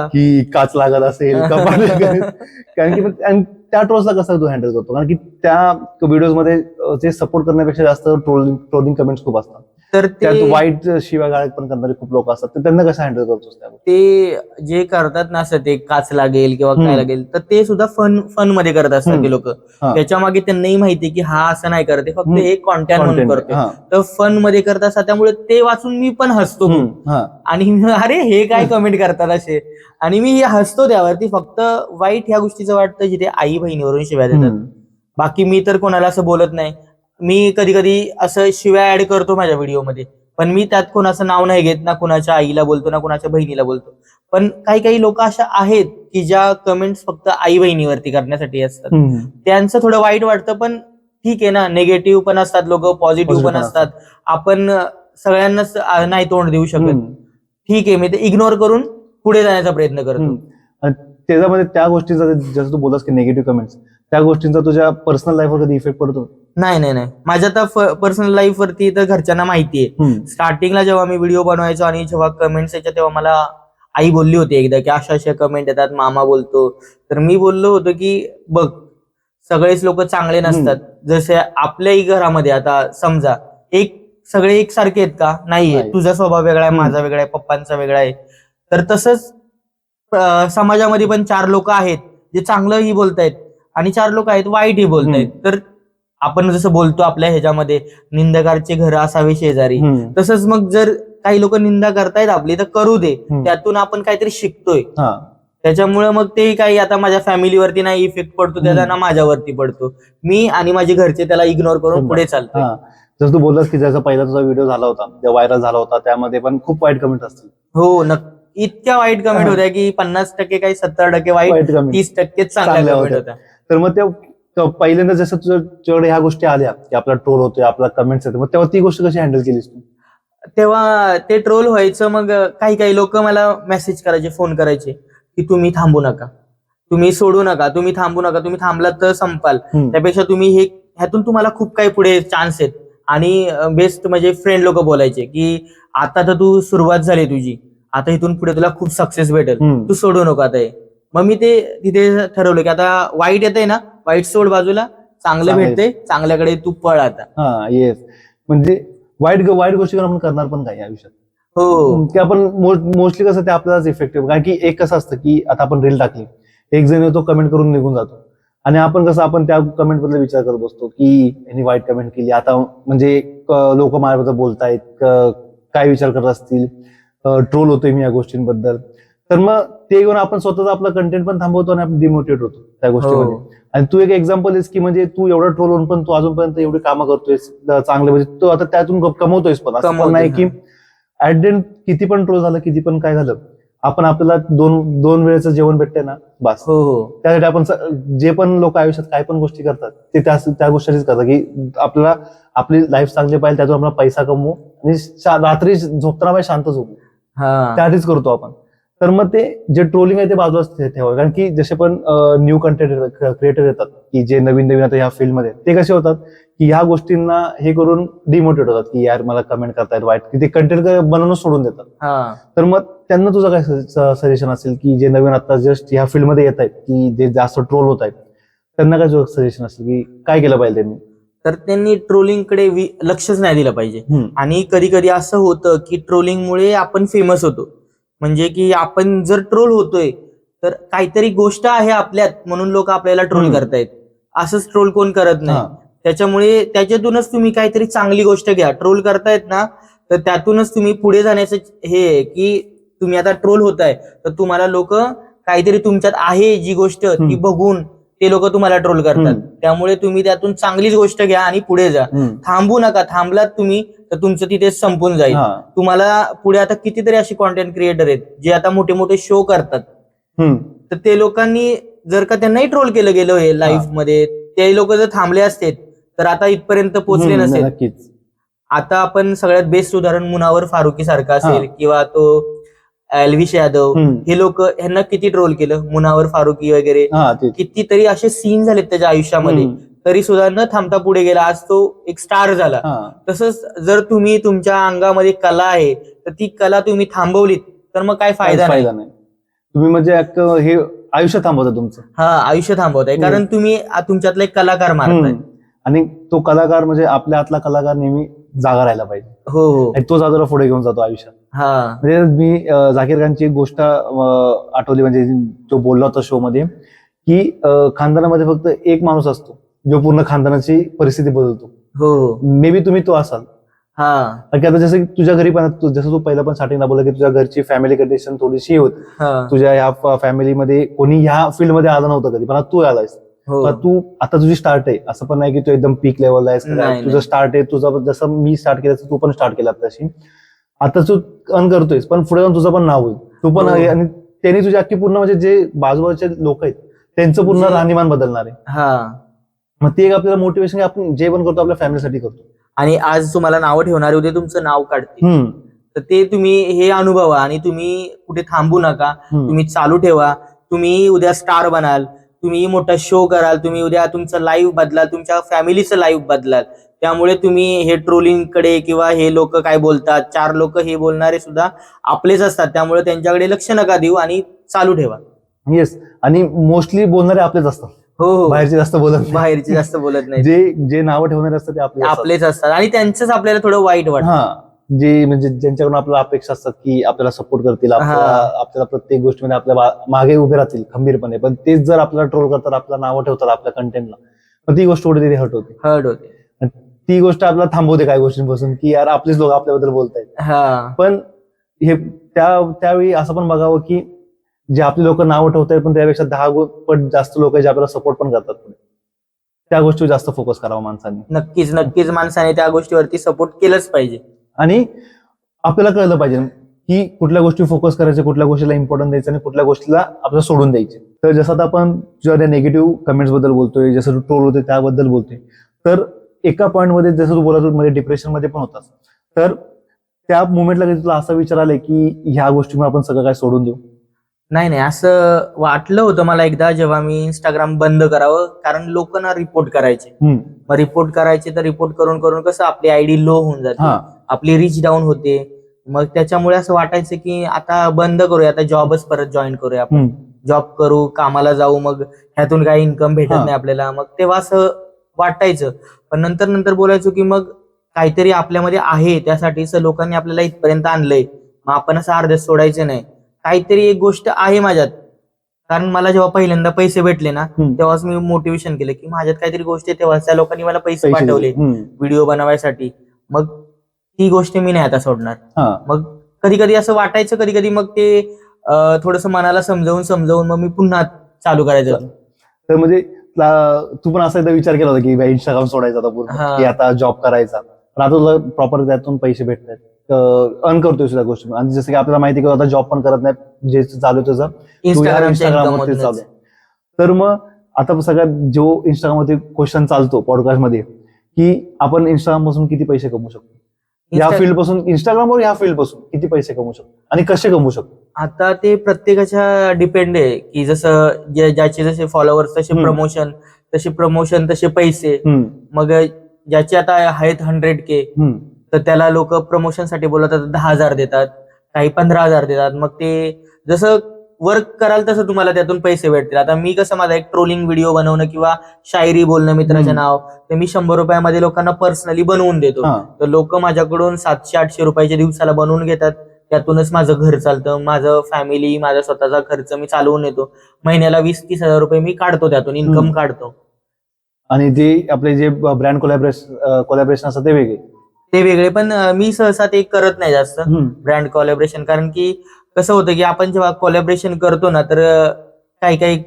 की काच लागत असेल, कपाट लागत. कारण की त्या ट्रोल्सला कसं तू हँडल करतो? कारण की त्या व्हिडिओज मध्ये ते सपोर्ट करण्यापेक्षा जास्त ट्रोलिंग कमेंट्स खूप असतात, तर त्यात वाईट शिवाय गाळत पण करणारे खूप लोक असतात, तर त्यांना कसं हँडल करतोस? ते जे करतात ना असं, ते काच लागेल किंवा काय लागेल, तर ते सुद्धा फन मध्ये करत असतात ते लोक. त्याच्या मागे त्यांनाही माहिती की हा असं नाही करत, फक्त एक कॉन्टेंट म्हणून करतोय, तर फन मध्ये करत असतात. त्यामुळे ते वाचून मी पण हसतो आणि अरे हे काय कमेंट करतात असे, आणि मी हसतो त्यावरती. फक्त वाईट ह्या गोष्टीचं वाटतं जिथे आई बहिणीवरून शिव्या देतात. बाकी मी तर कोणाला असं बोलत नाही. मी कधी कधी असं शिव्या ऍड करतो माझ्या व्हिडिओमध्ये, पण मी त्यात कोणाचं नाव नाही घेत, ना कुणाच्या आईला बोलतो ना कुणाच्या बहिणीला बोलतो. पण काही लोक अशा आहेत की ज्या कमेंट्स फक्त आई बहिणीवरती करण्यासाठी असतात, त्यांचं थोडं वाईट वाटतं. पण ठीक आहे ना, निगेटिव्ह पण असतात लोक, पॉझिटिव्ह पण असतात. आपण सगळ्यांनाच नाही तोंड देऊ शकत. ठीक आहे, मी ते इग्नोर करून पुढे जाण्याचा प्रयत्न करतो. त्याच्यामध्ये त्या गोष्टीचा, जसं तू बोललास की निगेटिव्ह कमेंट्स, त्या गोष्टींचा तुझ्या पर्सनल लाईफवर कधी इफेक्ट पडतो? नाही नाही नाही, माझ्या तर पर्सनल लाईफ वरती तर घरच्यांना माहिती आहे. स्टार्टिंगला जेव्हा मी व्हिडिओ बनवायचो आणि जेव्हा कमेंट्स यायच्या, तेव्हा मला आई बोलली होती एकदा की अशा अशा कमेंट येतात, मामा बोलतो. तर मी बोललो होतो की बघ, सगळेच लोक चांगले नसतात. जसे आपल्याही घरामध्ये आता समजा सगळे एकसारखे आहेत का? नाहीये. तुझा स्वभाव वेगळा आहे, माझा वेगळा आहे, पप्पांचा वेगळा आहे. तर तसंच समाजामध्ये पण 4 लोक आहेत जे चांगलंही बोलतायत आणि 4 लोक आहेत वाईटही बोलतायत. तर आपण जसं बोलतो आपल्या ह्याच्यामध्ये, निंदकाचे घर असावे शेजारी, तसंच मग जर काही लोक निंदा करतायत आपली, तर करू दे, त्यातून आपण काहीतरी शिकतोय. त्याच्यामुळे मग ते काही आता माझ्या फॅमिलीवरती नाही इफेक्ट पडतो त्याचा, ना माझ्यावरती पडतो. मी आणि माझे घरचे त्याला इग्नोर करून पुढे चालतो. जसं तू बोललास की जसा पहिला तुझा व्हिडिओ झाला होता, व्हायरल झाला होता, त्यामध्ये पण खूप वाईट कमेंट असतील. हो, इतक्या वाईट कमेंट होत्या की 50% काही 70% वाईट, 30% चांगल्या कमेंट होत्या. तर मग त्या पहिल्यांदा जसं तुझ्याकडे ह्या गोष्टी आल्या की आपला ट्रोल होतोय, आपला कमेंट्स येते, मग तेव्हा ती गोष्ट कशी हँडल केलीस तू? तेव्हा ते ट्रोल व्हायचं, मग काही लोक मला मेसेज करायचे, फोन करायचे की तुम्ही थांबू नका, तुम्ही सोडू नका, तुम्ही थांबू नका, तुम्ही थांबलात तर संपाल, त्यापेक्षा तुम्ही ह्यातून तुम्हाला खूप काही पुढे चान्स आहेत. आणि बेस्ट म्हणजे फ्रेंड लोक बोलायचे की आता तर तू सुरुवात झाली तुझी, आता इथून पुढे तुला खूप सक्सेस भेटेल, तू सोडू नको आता हे. मग मी ते तिथे ठरवलं की आता वाईट येतंय ना, वाईट सोड बाजूला, चांगलं भेटतंय, चांगल्याकडे तू पळ आता. येस, म्हणजे वाईट गोष्टी आपण करणार पण काही आयुष्यात. हो, की आपण मोस्टली कसं ते आपल्यालाच इफेक्टिव्ह. कारण की एक कसं असतं की आता आपण रील टाकली, एक जण तो कमेंट करून निघून जातो, आणि आपण कसं आपण त्या कमेंट बद्दल विचार करत बसतो की यांनी वाईट कमेंट केली, आता म्हणजे लोक माझ्याबद्दल बोलतायत, काय विचार करत असतील, ट्रोल होतोय मी या गोष्टींबद्दल. तर मग ते घेऊन आपण स्वतःच आपला कंटेंट पण थांबवतो आणि आपण डिमोटिवेट होतो त्या गोष्टीमध्ये. आणि तू एक एक्झाम्पल आहेस की म्हणजे तू एवढा ट्रोल होऊन पण तू अजूनपर्यंत एवढी कामं करतोयस चांगले, म्हणजे तू आता त्यातून कमवतोयस पण. असं पण नाही की ऍट द एंड किती पण ट्रोल झालं, किती पण काय झालं, आपण आपल्याला दोन वेळेचं जेवण भेटते ना बस. हो हो त्यासाठी आपण जे पण लोक आयुष्यात काय पण गोष्टी करतात ते त्या गोष्टीच करतात की आपल्याला आपली लाईफ चांगली पाहिजे, त्यातून आपला पैसा कमवू आणि रात्री झोपताना पाहिजे शांत झोपू, हा त्यासाठीच करतो आपण. तर मग ते जे ट्रोलिंग आहे ते बाजूला ठेवा, कारण की जसे पण न्यू कंटेंट क्रिएटर येतात की जे नवीन नवीन आता ह्या फील्डमध्ये, ते कसे होतात की ह्या गोष्टींना हे करून डिमोटिवेट होतात की यार मला कमेंट करतायत वाईट, की ते कंटेंट बनवून सोडून देतात. हा तर मग त्यांना तुझं काय सजेशन असेल की जे नवीन आता जस्ट ह्या फील्डमध्ये येत आहेत की जे जास्त ट्रोल होत आहेत, त्यांना काय सजेशन असेल की काय केलं पाहिजे त्यांनी? तर त्यांनी ट्रोलिंगकडे लक्षच नाही दिलं पाहिजे. आणि कधी कधी असं होतं की ट्रोलिंगमुळे आपण फेमस होतो, म्हणजे की आपण जर ट्रोल होतोय तर काहीतरी गोष्ट आहे आपल्यात म्हणून लोक आपल्याला ट्रोल करतायत. असंच ट्रोल कोण करत नाही. त्याच्यामुळे त्याच्यातूनच तुम्ही काहीतरी चांगली गोष्ट घ्या. ट्रोल करतायत ना, तर त्यातूनच तुम्ही पुढे जाण्याचं हे आहे की तुम्ही आता ट्रोल होताय तर तुम्हाला लोक काहीतरी तुमच्यात आहे जी गोष्ट ती बघून ते लोक तुम्हाला ट्रोल करतात. त्यामुळे तुम्ही त्यातून चांगलीच गोष्ट घ्या आणि पुढे जा. थांबू नका. थांबलात तुम्ही तर तुमचं तिथेच संपून जाईल. तुम्हाला पुढे आता कितीतरी असे कॉन्टेंट क्रिएटर आहेत जे आता मोठे मोठे शो करतात, तर ते लोकांनी जर का त्यांनाही ट्रोल केलं गेलं हे लाईफ मध्ये, ते लोक जर थांबले असते तर आता इथपर्यंत पोहोचले नसेल. नक्कीच. आता आपण सगळ्यात बेस्ट उदाहरण मुनावर फारुकी सारखा असेल किंवा तो एल्विश यादव, हे लोक ह्यांना किती ट्रोल केलं, मुनावर फारुकी वगैरे कितीतरी असे सीन झालेत त्याच्या आयुष्यामध्ये, तरी सुद्धा न थांबता पुढे गेला. आज तो एक स्टार झाला. तसंच जर तुम्ही तुमच्या अंगामध्ये कला आहे तर ती कला तुम्ही थांबवलीत तर मग काय फायदा नाही. तुम्ही म्हणजे हे आयुष्य थांबवता तुमचं. हा, आयुष्य थांबवताय कारण तुम्ही तुमच्यातला एक कलाकार मारताय. आणि तो कलाकार म्हणजे आपल्या हातला कलाकार नेहमी जागा राहायला पाहिजे. हो हो आणि तो जागा पुढे घेऊन जातो आयुष्यात. म्हणजे मी झाकीर खानची एक गोष्ट आठवली, म्हणजे जो बोलला होता शो मध्ये की खानदानामध्ये फक्त एक माणूस असतो जो पूर्ण खानदानाची परिस्थिती बदलतो. हो, मे बी तुम्ही तो असाल. आता जसं की तुझ्या घरी पण जसं तू पहिला पण स्टार्टिंगला बोलला की तुझ्या घरची फॅमिली कंडिशन थोडीशी होती, तुझ्या ह्या फॅमिलीमध्ये कोणी ह्या फील्डमध्ये आलं नव्हतं कधी, पण आता तू आलायस. तू आता तुझी स्टार्ट आहे, असं पण नाही की तू एकदम पीक लेवलला आहेस. तुझं स्टार्ट आहे, तुझं जसं मी स्टार्ट केलं तू पण स्टार्ट केला तशी. आता तू अर्न करतोयस, पण पुढे जाऊन तुझं पण नाव होईल, तू पण. आणि त्यांनी तुझी अख्खी पूर्ण म्हणजे जे बाजूबाजूचे लोक आहेत त्यांचं पूर्ण राहणीमान बदलणार आहे. मग ते एक आपल्याला मोटिवेशन आपण जे पण करतो आपल्या फॅमिलीसाठी करतो. आणि आज तुम्हाला नावं ठेवणारे उद्या तुमचं नाव काढतील, तर ते तुम्ही हे अनुभवा आणि तुम्ही कुठे थांबू नका. तुम्ही चालू ठेवा. तुम्ही उद्या स्टार बनाल, तुम्ही मोठा शो कराल, तुम्ही उद्या तुमचं लाईव्ह बदलाल, तुमच्या फॅमिलीचं लाईव्ह बदलाल. त्यामुळे तुम्ही हे ट्रोलिंग कडे किंवा हे लोक काय बोलतात, चार लोक हे बोलणारे सुद्धा आपलेच असतात, त्यामुळे त्यांच्याकडे लक्ष नका देऊ आणि चालू ठेवा. येस. आणि मोस्टली बोलणारे आपलेच असतात. हो, बाहेरचे जास्त बोलत नाही. जे नावं ठेवणारे असतात ते आपलेच असतात आणि त्यांचंच आपल्याला थोडं वाईट वाटतं. जे म्हणजे ज्यांच्याकडून आपल्याला अपेक्षा असतात की आपल्याला सपोर्ट करतील, आपल्याला प्रत्येक गोष्टीमध्ये आपल्या मागे उभे राहतील खंबीरपणे, पण तेच जर आपल्याला ट्रोल करतात, आपल्याला नावं ठेवतात आपल्या कंटेंटला, पण ती गोष्ट कुठेतरी हर्ट होते. ती गोष्ट आपल्याला थांबवते काही गोष्टींपासून की यार आपलेच लोक आपल्याबद्दल बोलतायत. पण हे त्यावेळी असं पण बघावं की जे आपले लोक नावं ठेवतात पण त्यापेक्षा 10 पट जास्त लोक जे आपल्याला सपोर्ट पण करतात, त्या गोष्टीवर जास्त फोकस करावा माणसाने. नक्कीच माणसाने त्या गोष्टीवरती सपोर्ट केलंच पाहिजे. आणि आपल्याला कळलं पाहिजे की कुठल्या गोष्टी फोकस करायचे, कुठल्या गोष्टीला इम्पॉर्टन्स द्यायचं आणि कुठल्या गोष्टीला आपल्याला सोडून द्यायचे. तर जसं आता आपण जेव्हा निगेटिव्ह कमेंट्स बद्दल बोलतोय, जसं ट्रोल होते त्याबद्दल बोलतोय, तर एका पॉईंटमध्ये जसं तू बोलत मध्ये डिप्रेशन मध्ये पण होतास, तर त्या मुवमेंटला कधी तुला असं विचार आलंय की ह्या गोष्टीमुळे आपण सगळं काय सोडून देऊ? नाही, असं वाटलं होतं मला एकदा, जेव्हा मी इंस्टाग्राम बंद करावं, कारण लोक ना रिपोर्ट करायचे. मग रिपोर्ट करायचे तर रिपोर्ट करून करून कसं आपली आयडी लो होऊन जाते, आपली रीच डाऊन होते. मग त्याच्यामुळे असं वाटायचं की आता बंद करूया, आता जॉबच परत जॉईन करूया, आपण जॉब करू, कामाला जाऊ, मग ह्यातून काही इन्कम भेटत नाही आपल्याला. मग तेव्हा असं वाटायचं. पण नंतर बोलायचो की मग काहीतरी आपल्यामध्ये आहे, त्यासाठीच लोकांनी आपल्याला इथपर्यंत आणलंय, मग आपण असं अर्ध्यात सोडायचं नाही. काहीतरी एक गोष्ट आहे माझ्यात, कारण मला जेव्हा पहिल्यांदा पैसे भेटले ना, तेव्हाच मी मोटिवेशन केलं की माझ्यात काहीतरी गोष्ट आहे. तेव्हा त्या लोकांनी मला पैसे पाठवले व्हिडिओ बनवायसाठी, मग ती गोष्ट मी नाही आता सोडणार. मग कधी कधी असं वाटायचं, कधी कधी मग ते थोडस मनाला समजावून मग मी पुन्हा चालू करायचं. तर म्हणजे तू पण असा एकदा विचार केला होता की इंस्टाग्राम सोडायचा आता पूर्ण, की आता जॉब करायचा, पण आता तुला प्रॉपर त्यातून पैसे भेटतात, अर्न करतोय त्या गोष्टी. आणि जसं की आपल्याला माहिती की आता जॉब पण करत नाही, जे चालू आहे तुझं इंस्टाग्रामवरती चालू आहे. तर मग आता सगळ्यात जो इंस्टाग्रामवरती क्वेश्चन चालतो पॉडकास्टमध्ये, की आपण इंस्टाग्राम पासून किती पैसे कमवू शकतो, या फील्ड पासून, इंस्टाग्रामवर या फील्ड पासून किती पैसे कमवू शकतो आणि कसे कमवू शकतो? आता ते प्रत्येकाच्या डिपेंड आहे, की जसं ज्याचे जसे फॉलोअर्स तसे प्रमोशन तसे पैसे. मग ज्याचे आता आहेत 100K, तर त्याला लोक प्रमोशनसाठी बोलवतात, 10,000 देतात, काही 15,000 देतात. मग ते जसं वर्क कराल तसं तुम्हाला त्यातून पैसे भेटतील. आता मी कसं, माझा एक ट्रोलिंग व्हिडिओ बनवणं किंवा शायरी बोलणं मित्राचे नाव, ते मी 100 रुपयामध्ये लोकांना पर्सनली बनवून देतो. तर लोक माझ्याकडून 700-800 रुपयाच्या दिवसाला बनवून घेतात. त्यातूनच माझं घर चालतं, माझं फॅमिली, माझा स्वतःचा खर्च मी चालवून येतो. महिन्याला 20-30 हजार रुपये मी काढतो, त्यातून इन्कम काढतो. आणि जे आपले जे ब्रँड कोलॅबरेशन असतात ते वेगळे, पण मी सहसा ते करत नाही जास्त ब्रँड कोलॅबरेशन. कारण की कसं होतं की आपण जेव्हा कोलॅबरेशन करतो ना, तर काही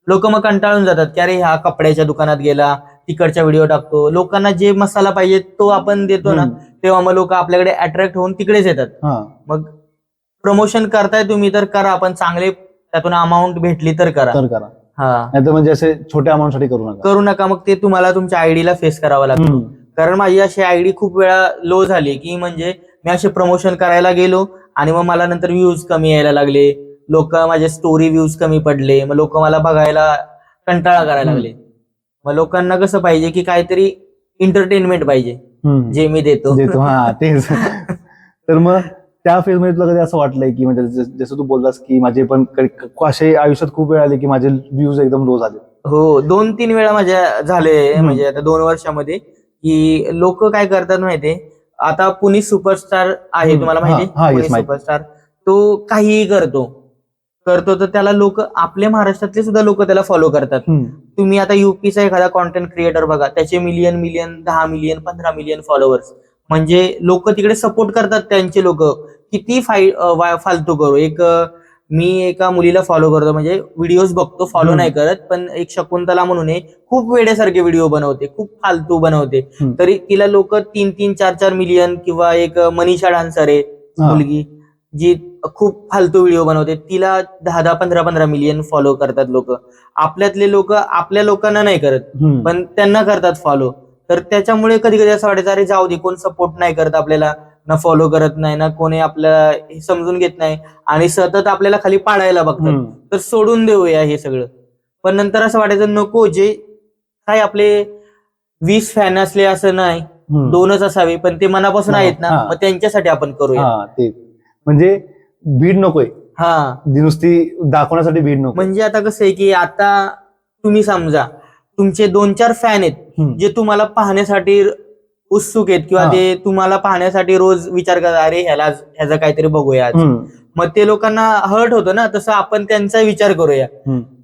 लोक मग कंटाळून जातात की अरे ह्या कपड्याच्या दुकानात गेला, तिकडचा व्हिडिओ टाकतो. लोकांना जे मसाला पाहिजे तो आपण देतो ना, तेव्हा मग लोक आपल्याकडे अट्रॅक्ट होऊन तिकडेच येतात. मग प्रमोशन करताय तुम्ही तर करा, पण चांगले त्यातून अमाऊंट भेटली तर करा. नाही तर म्हणजे असे छोट्या अमाऊंट साठी करू नका. मग ते तुम्हाला तुमच्या आयडीला फेस करावं लागतं. कारण माझी अशी आयडी खूप वेळा लो झाली, की म्हणजे मी असे प्रमोशन करायला गेलो आणि मग मला नंतर व्ह्यूज कमी यायला लागले, लोक माझे स्टोरी व्ह्यूज कमी पडले, मग लोक मला बघायला कंटाळा करायला लागले. मग लोकांना कसं पाहिजे की काहीतरी एंटरटेनमेंट पाहिजे, जे मी देतो. तेच. तर मग त्या फेज मध्ये तुला कधी असं वाटलंय की म्हणजे जसं तू बोललास की माझे पण असे आयुष्यात खूप वेळ आले की माझे व्ह्यूज एकदम लो झाले? हो, 2-3 वेळा माझ्या झाले, म्हणजे आता 2 वर्षामध्ये, की लोक काय करतात माहितीये, आता पुणे सुपरस्टार आहे, तुम्हाला माहितीये सुपरस्टार, तो काहीही करतो तर त्याला लोक, आपल्या महाराष्ट्रातले सुद्धा लोक त्याला फॉलो करतात. तुम्ही आता युपीचा एखादा कॉन्टेंट क्रिएटर बघा, त्याचे मिलियन 10 मिलियन 15 मिलियन फॉलोअर्स. म्हणजे लोक तिकडे सपोर्ट करतात त्यांचे लोक, किती फालतू करू. मी एका मुलीला फॉलो करतो, म्हणजे व्हिडिओज बघतो, फॉलो नाही करत, पण एक शकुंतला म्हणून खूप वेड्यासारखे व्हिडिओ बनवते, खूप फालतू बनवते, तरी तिला लोक 3-3, 4-4 मिलियन, किंवा एक मनीषा डान्सर आहे मुलगी, जी खूप फालतू व्हिडिओ बनवते, तिला 10-10, 15-15 मिलियन फॉलो करतात लोक. आपल्यातले लोक आपल्या लोकांना नाही करत, पण त्यांना करतात फॉलो. तर त्याच्यामुळे कधी कधी असं वाटायचं, अरे जाऊ दे, कोण सपोर्ट नाही करत आपल्याला, ना फॉलो करत नाही, ना कोणी आपल्याला समजून घेत नाही, आणि सतत आपल्याला खाली पाडायला बघतात, तर सोडून देऊया हे सगळं. पण नंतर असं वाटायचं, नको, जे काय आपले 20 फॅन असले असं नाही, 2च असावे, पण ते मनापासून आहेत ना, मग त्यांच्यासाठी आपण करूया. म्हणजे भीड नकोय, नुसती दाखवण्यासाठी भीड नको. म्हणजे आता कसं आहे की आता तुम्ही समजा तुमचे 2-4 फॅन आहेत, जे तुम्हाला पाहण्यासाठी उत्सुक आहेत, किंवा ते तुम्हाला पाहण्यासाठी रोज विचार करतात, अरे ह्याचा काहीतरी बघूया आज. मग ते लोकांना हर्ट होतं ना, तसं आपण त्यांचा विचार करूया.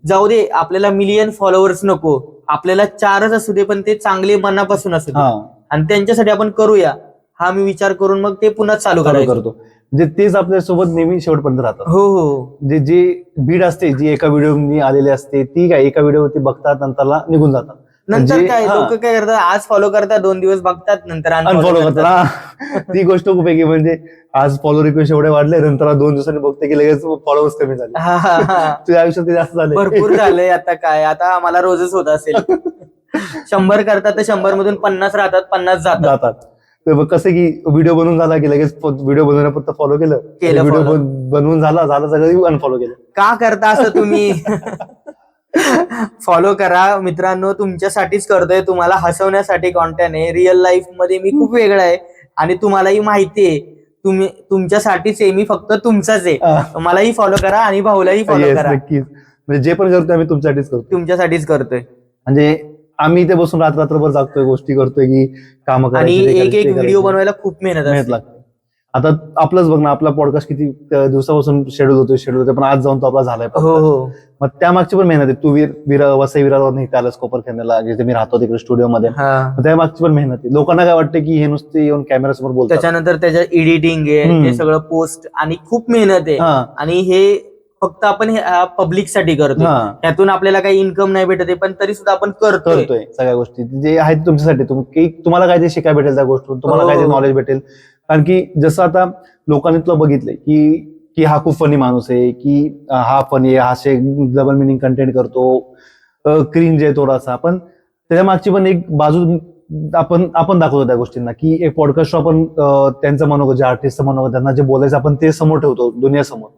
जाऊ दे, आपल्याला मिलियन फॉलोअर्स नको, आपल्याला 4च असू दे, पण ते चांगले मनापासून असू दे, आणि त्यांच्यासाठी आपण करूया, हा मी विचार करून मग ते पुन्हा चालू करतो. म्हणजे तेच आपल्यासोबत नेहमी शेवटपर्यंत राहतात. हो. जी भीड असते, जी एका व्हिडिओ आलेली असते, ती काय एका व्हिडिओवरती बघतात, नंतरला निघून जातात. नंतर काय लोक काय करतात, आज फॉलो करतात, 2 दिवस बघतात, नंतर अनफॉलो करतात. ती गोष्ट खूप आहे की म्हणजे आज फॉलो रिक्वेस्ट एवढे वाढले, नंतर 2 दिवसांनी बघते की लगेच फॉलोअर्स कमी झाले. तुझ्या आयुष्यात जास्त झाले, भरपूर झालंय. आता काय, आता आम्हाला रोजच होत असेल. 100 करतात तर 100 मधून 50 राहतात, 50 जातात. कसं की व्हिडिओ बनवून झाला की लगेच व्हिडिओ बनवण्यापुरतं फॉलो केलं, व्हिडिओ बनवून झाला सगळं अनफॉलो केलं. का करता असं तुम्ही? फॉलो करा मित्रांनो, तुमच्यासाठीच करतोय, तुम्हाला हसवण्यासाठी कॉन्टेंट आहे. रिअल लाईफ मध्ये मी खूप वेगळा आहे, आणि तुम्हालाही माहितीये, तुम्ही तुमच्यासाठीच आहे, मी फक्त तुमचाच आहे. मलाही फॉलो करा आणि भाऊलाही फॉलो करा. नक्कीच, म्हणजे जे पण करतोय आम्ही तुमच्यासाठीच करतोय. म्हणजे आम्ही इथे बसून रात्रभर जागतोय, गोष्टी करतोय, की काम करायची, आणि एक व्हिडिओ बनवायला खूप मेहनत लागते. आता आपलंच बघ ना, आपला पॉडकास्ट किती दिवसापासून शेड्यूल होतोय, पण आज जाऊन तो आपला झालाय. हो. मग त्या मागची पण मेहनत आहे. तू वसई विरारवर इथे आलास कोपरखेरण्याला, जिथे मी राहतो तिकडे स्टुडिओमध्ये, त्या मागची पण मेहनत आहे. लोकांना काय वाटतं की हे नुसते येऊन कॅमेरासमोर बोलतात, त्याच्यानंतर त्याच्या एडिटिंग आहे, ते सगळं पोस्ट, आणि खूप मेहनत आहे. आणि हे फक्त आपण पब्लिक साठी करतो, त्यातून आपल्याला काही इन्कम नाही भेटत आहे, पण तरी सुद्धा आपण करतोय सगळ्या गोष्टी जे आहेत तुमच्यासाठी. तुम्हाला काय ते शिकायला भेटेल, त्या गोष्टीतून तुम्हाला काय ते नॉलेज भेटेल, कारण की जसं आता लोकांनी तुला बघितलंय की हा खूप फनी माणूस आहे, की हा फनी आहे, हास्य डबल मिनिंग कंटेंट करतो, क्रिंज आहे थोडासा, पण त्याच्या मागची पण एक बाजू आपण दाखवतो त्या गोष्टींना, की एक पॉडकास्ट आपण त्यांचं मनोगत, जे आर्टिस्टचं मनोगत, त्यांना जे बोलायचं आपण ते समोर ठेवतो दुनियासमोर.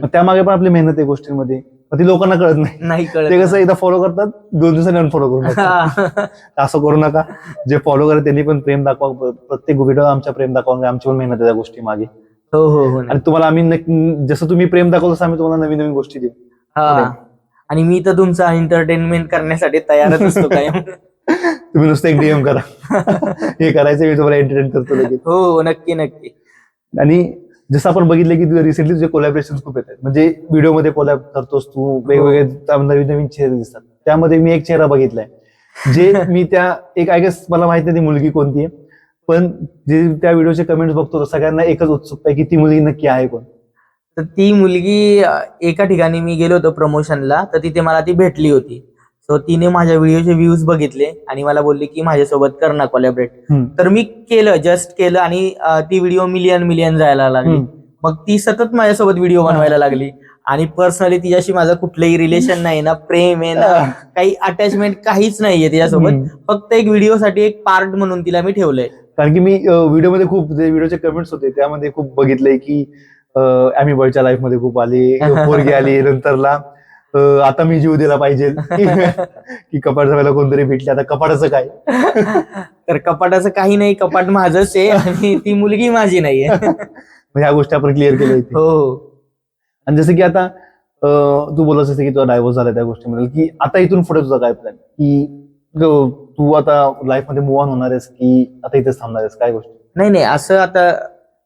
मग त्यामागे पण आपली मेहनत आहे गोष्टींमध्ये, पण ती लोकांना कळत नाही. कळत. ते कसं एकदा फॉलो करतात, 2 दिवसांनी अनफॉलो करून टाकतात. असं करू नका. जे फॉलो करतात त्यांनी पण प्रेम दाखवा, प्रत्येक व्हिडिओ आमच्या प्रेम दाखवा, आमची पण मेहनत आहे त्या गोष्टी मागे. हो हो हो. आणि तुम्हाला आम्ही जसं तुम्ही प्रेम दाखवलं तसं आम्ही तुम्हाला नवीन नवीन गोष्टी देऊ. आणि मी तर तुमचा एंटरटेनमेंट करण्यासाठी तयारच असतो काय. तुम्ही नुसतं एक डीएम करा, हे करायचं, मी तुम्हाला एंटरटेन करतो लगेच. हो नक्की नक्की. आणि जसं आपण बघितलं की रिसेंटली तुझे कोलॅबरेशन खूप येतात, म्हणजे व्हिडिओमध्ये कोलॅब करतोस तू, वेगवेगळे नवीन नवीन चेहरे दिसतात. त्यामध्ये मी एक चेहरा बघितलाय, जे मी त्या एक आय गेस मला माहित नाही ती मुलगी कोणती आहे, पण जे त्या व्हिडिओचे कमेंट्स बघतो सगळ्यांना एकच उत्सुकता आहे की ती मुलगी नक्की आहे कोण. तर ती मुलगी एका ठिकाणी मी गेलो होतो प्रमोशनला, तर तिथे मला ती भेटली होती. सो तिने माझ्या व्हिडिओचे व्ह्यूज बघितले आणि मला बोलली की माझ्यासोबत कर ना कोलॅबरेट. तर मी जस्ट केलं आणि ती व्हिडिओ मिलियन जायला लागली. मग ती सतत माझ्यासोबत व्हिडिओ बनवायला लागली आणि पर्सनली तिच्याशी माझं कुठलंही रिलेशन नाही ना, प्रेम आहे ना, काही अटॅचमेंट काहीच नाहीये तिच्यासोबत. फक्त एक व्हिडिओसाठी एक पार्ट म्हणून तिला मी ठेवलंय. कारण की मी व्हिडिओमध्ये खूप जे व्हिडिओचे कमेंट्स होते त्यामध्ये खूप बघितलंय की ॲमी बॉयच्या लाईफ मध्ये खूप आली, पोरगी आली नंतरला, आता मी जीव दिला पाहिजे, की कपाट जमायला कोणतरी भेटले, आता कपाटाचं काय. तर कपाटाचं काही नाही, कपाट माझंच आहे आणि ती मुलगी माझी नाहीये. ह्या गोष्टी आपण क्लिअर केल्या. हो. आणि जसं की आता तू बोलत असते की तुला डायव्होर्स झाला त्या गोष्टीमध्ये, की आता इथून पुढे तुझा काय प्लॅन, की तू आता लाईफ मध्ये मूव्ह ऑन होणार आहेस की आता इथेच थांबणार आहेस, काय गोष्ट? नाही असं आता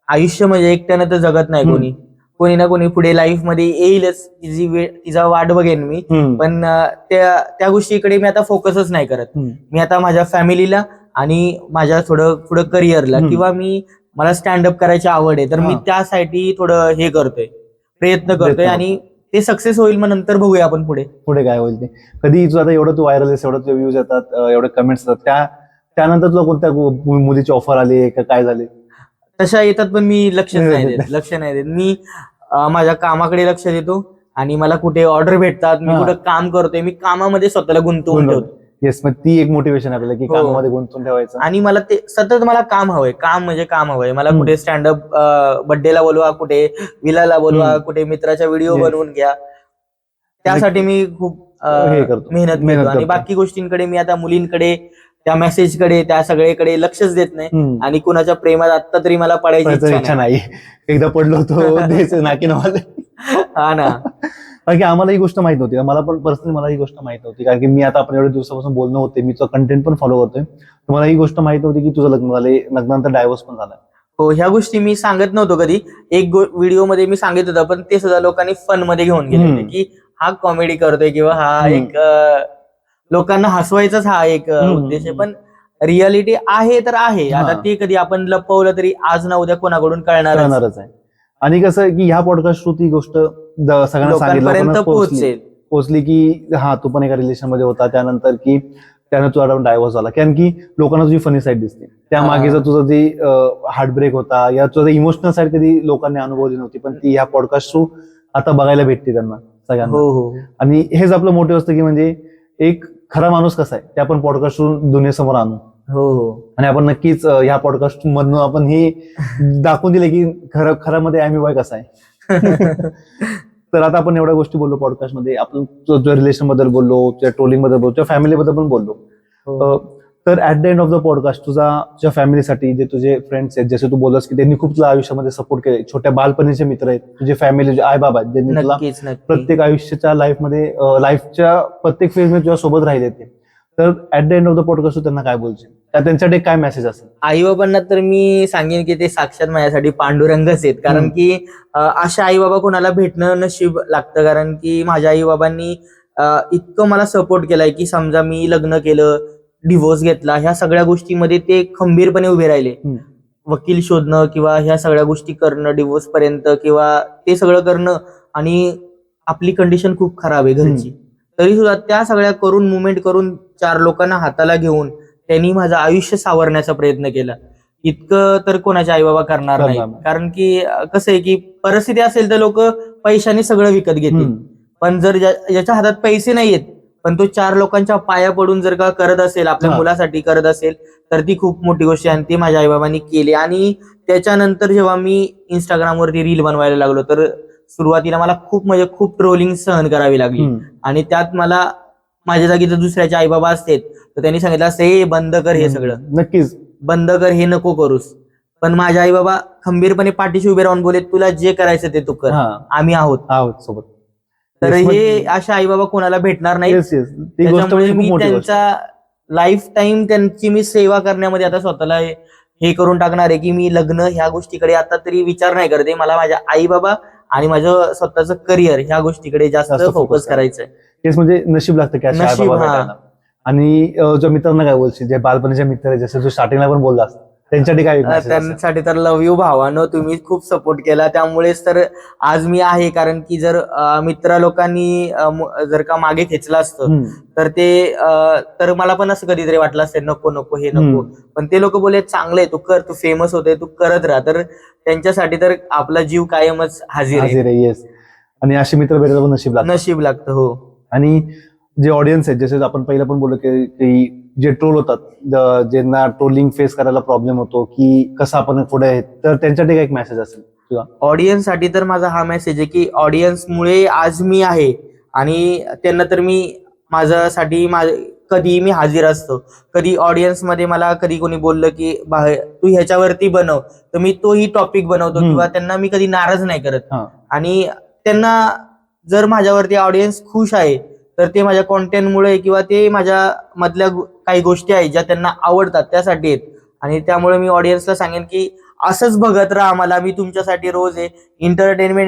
आयुष्य म्हणजे एकट्यानं तर जगत नाही, कोणी ना कोणी पुढे लाईफ मध्ये येईलच, तिची वेळ, तिचा वाट बघेन मी. पण त्या गोष्टीकडे मी आता फोकसच नाही करत. मी आता माझ्या फॅमिलीला आणि माझ्या थोडं पुढे करिअरला, किंवा मला स्टँडअप करायची आवड आहे, तर मी त्यासाठी थोडं हे करतोय, प्रयत्न करतोय, आणि ते सक्सेस होईल, मग नंतर बघूया आपण पुढे काय होईल ते. कधी तुझं आता एवढं तू व्हायरल आहेस, एवढं तुझे व्ह्यूज येतात, एवढे कमेंट्स येतात, त्यानंतर तुला कोणत्या मुलीची ऑफर आली का, काय झाले? तशा येतात, पण मी लक्ष नाही देत. मी माझ्या कामाकडे लक्ष देतो आणि मला कुठे ऑर्डर भेटतात, मी कुठे काम करतोय, मी कामामध्ये स्वतःला गुंतवून ठेवतो. येस, मग ती एक मोटिवेशन आपल्याला की कामामध्ये गुंतवून ठेवायचं. आणि मला ते सतत मला काम हवंय, काम म्हणजे काम हवंय मला. कुठे स्टँडअप बर्थडेला बोलवा, कुठे विलाला बोलवा, कुठे मित्राच्या व्हिडिओ बनवून घ्या, त्यासाठी मी खूप मेहनत करतो. आणि बाकी गोष्टींकडे मी आता मुलींकडे, त्या मेसेजकडे, त्या सगळ्याकडे लक्षच देत नाही. आणि कुणाच्या प्रेमात आता तरी मला पडायची इच्छा नाही. एकदा पडलो होतो नाकीनवाले. हा ना. कारण की आम्हाला ही गोष्ट माहित नव्हती, मला पण पर्सनली मला ही गोष्ट माहित नव्हती, कारण की मी आता आपण एवढ्या दिवसापासून बोलणं होते, मी तुझा कंटेंट पण फॉलो करतोय, मला ही गोष्ट माहित नव्हती की तुझं लग्न झालंय, लग्नानंतर डायव्होर्स पण झाला. हो, ह्या गोष्टी मी सांगत नव्हतो कधी. एक व्हिडिओ मध्ये मी सांगित होतं, पण ते सुद्धा लोकांनी फन मध्ये घेऊन गेले की हा कॉमेडी करतोय, किंवा हा एक लोकांना हसवायचाच हा एक उद्देश आहे. पण रियालिटी आहे तर आहे. आता ते कधी आपण लपवलं तरी आज ना उद्या कोणाकडून कळणारच आहे. आणि कसं की ह्या पॉडकास्ट थ्रू ती गोष्ट सगळ्यांना लोकांपर्यंत पोहोचली की हा तू पण एका रिलेशन मध्ये होता, त्यानंतर की त्यानं तुझा डायव्होर्स झाला, कारण की लोकांना तुझी फनी साईड दिसते, त्या मागे जर तुझा जी हार्टब्रेक होता या तुझा इमोशनल साईड कधी लोकांनी अनुभवली नव्हती, पण ती ह्या पॉडकास्ट थ्रू आता बघायला भेटते त्यांना सगळ्यांना. आणि हेच आपलं मोठे असतं की म्हणजे एक खरा माणूस कसा आहे ते आपण पॉडकास्ट थ्रू दुनियेसमोर आणू. आणि आपण नक्कीच ह्या पॉडकास्ट मधून आपण हे दाखवून दिले की खऱ्यामध्ये ॲमी बॉय कसा आहे. तर आता आपण एवढ्या गोष्टी बोललो पॉडकास्ट मध्ये, आपण तुझ्या रिलेशन बद्दल बोललो, तुझ्या ट्रोलिंग बद्दल बोललो, तुझ्या फॅमिली बद्दल पण बोललो. तर at the end of the podcast तुझ्या फॅमिलीसाठी जे तुझे फ्रेंड्स आहेत, जसे तू बोललास की त्यांनी खूप तुला आयुष्यामध्ये सपोर्ट केले, छोट्या बालपणीचे मित्र आहेत, तुझे फॅमिली, तुझे आई बाबा आहेत, ज्यांनी तुला प्रत्येक आयुष्याच्या लाईफच्या प्रत्येक फेज मध्ये तुझ्या सोबत राहिले ते. तर at the end of the podcast तू त्यांना काय बोलशील, त्यांच्यासाठी काय मेसेज असेल? आई बाबांना तर मी सांगेन की ते साक्षात माझ्यासाठी पांडुरंगच आहेत. कारण की अशा आई बाबा कोणाला भेटणं नशीब लागतं. कारण की माझ्या आई बाबांनी इतकं मला सपोर्ट केलाय की समजा मी लग्न केलं, डिव्होर्स घेतला, ह्या सगळ्या गोष्टीमध्ये ते खंबीरपणे उभे राहिले. वकील शोधणं किंवा ह्या सगळ्या गोष्टी करणं, डिव्होर्स पर्यंत किंवा ते सगळं करणं, आणि आपली कंडिशन खूप खराब आहे घरची, तरी सुद्धा त्या सगळ्या करून, मुवमेंट करून, 4 लोकांना हाताला घेऊन त्यांनी माझं आयुष्य सावरण्याचा प्रयत्न केला. इतकं तर कोणाचे आई बाबा करणार नाही. करणार नाही. कारण की कसं आहे की परिस्थिती असेल तर लोक पैशाने सगळं विकत घेतील. पण जर ज्याच्या हातात पैसे नाहीयेत पण तो 4 लोकांच्या पाया पडून जर का करत असेल, आपल्या हा. मुलासाठी करत असेल, तर ती खूप मोठी गोष्ट आहे आणि ती माझ्या आईबाबांनी केली. आणि त्याच्यानंतर जेव्हा मी इंस्टाग्रामवरती रील बनवायला लागलो तर सुरुवातीला मला खूप म्हणजे खूप ट्रोलिंग सहन करावी लागली. आणि त्यात मला माझ्या जागी जर दुसऱ्याचे आईबाबा असते तर त्यांनी सांगितलं असतं हे बंद कर, हे सगळं नक्कीच बंद कर, हे नको करूस. पण माझे आई बाबा खंबीरपणे पाठीशी उभे राहून बोले तुला जे करायचं ते तू कर, आम्ही आहोत सोबत. तर हे अशा आई बाबा कोणाला भेटणार नाही. येस येस, ती गोष्ट त्याच्यामुळे म्हणजे खूप मी मोठी गोष्ट आहे. त्यांचा लाईफ टाईम त्यांची मी सेवा करण्यामध्ये आता स्वतःला हे करून टाकणार आहे की मी लग्न ह्या गोष्टीकडे आता तरी विचार नाही करते. मला माझ्या आई बाबा आणि माझं स्वतःचं करिअर ह्या गोष्टीकडे जास्त फोकस करायचंय. तेच म्हणजे नशीब लागतं की अशा नशीब, आई-बाबा हा. भेटायला. आणि ज्या मित्रांना काय बोलशील, जे बालपणीचे मित्र आहे, जसं तू स्टार्टिंगला पण बोललास, त्यांच्यासाठी काय message असेल? त्यांच्यासाठी तर लव्ह यू भावानो, तुम्ही खूप सपोर्ट केला त्यामुळेच तर आज मी आहे. कारण की जर मित्र लोकांनी जर का मागे खेचलं असतं तर ते तर मला पण असं कधीतरी वाटलं असतं नको नको हे नको. पण ते लोक बोले चांगले तू कर, तू फेमस होते, तू करत राहा. तर त्यांच्यासाठी तर आपला जीव कायमच हाजीर आहे. येस. आणि असे मित्र भेटायला पण नशीब लागतं. नशीब लागतं. हो. आणि जे ऑडियन्स आहेत, जसे आपण पहिला पण बोललो की जे ट्रोल होतात, ज्यांना ट्रोलिंग फेस करायला प्रॉब्लेम होतो की कसं आपण पुढे आहेत, तर त्यांच्यासाठी काय एक मेसेज असेल किंवा ऑडियन्स साठी तर माझा हा मेसेज आहे की ऑडियन्समुळे आज मी आहे आणि त्यांना तर मी माझ्यासाठी कधी मी हाजीर असतो. कधी ऑडियन्स मध्ये मला कधी कोणी बोललं की तू ह्याच्यावरती बनव तर मी तोही टॉपिक बनवतो किंवा त्यांना मी कधी नाराज नाही करत. आणि त्यांना जर माझ्यावरती ऑडियन्स खुश आहे तर ते माझ्या कॉन्टेंटमुळे किंवा ते माझ्या मधल्या काही गोष्टी आहेत ज्या त्यांना आवडतात त्यासाठी आहेत. आणि त्यामुळे मी ऑडियन्सला सांगेन की असंच बघत राहा मला, मी तुमच्यासाठी रोज आहे एंटरटेनमेंट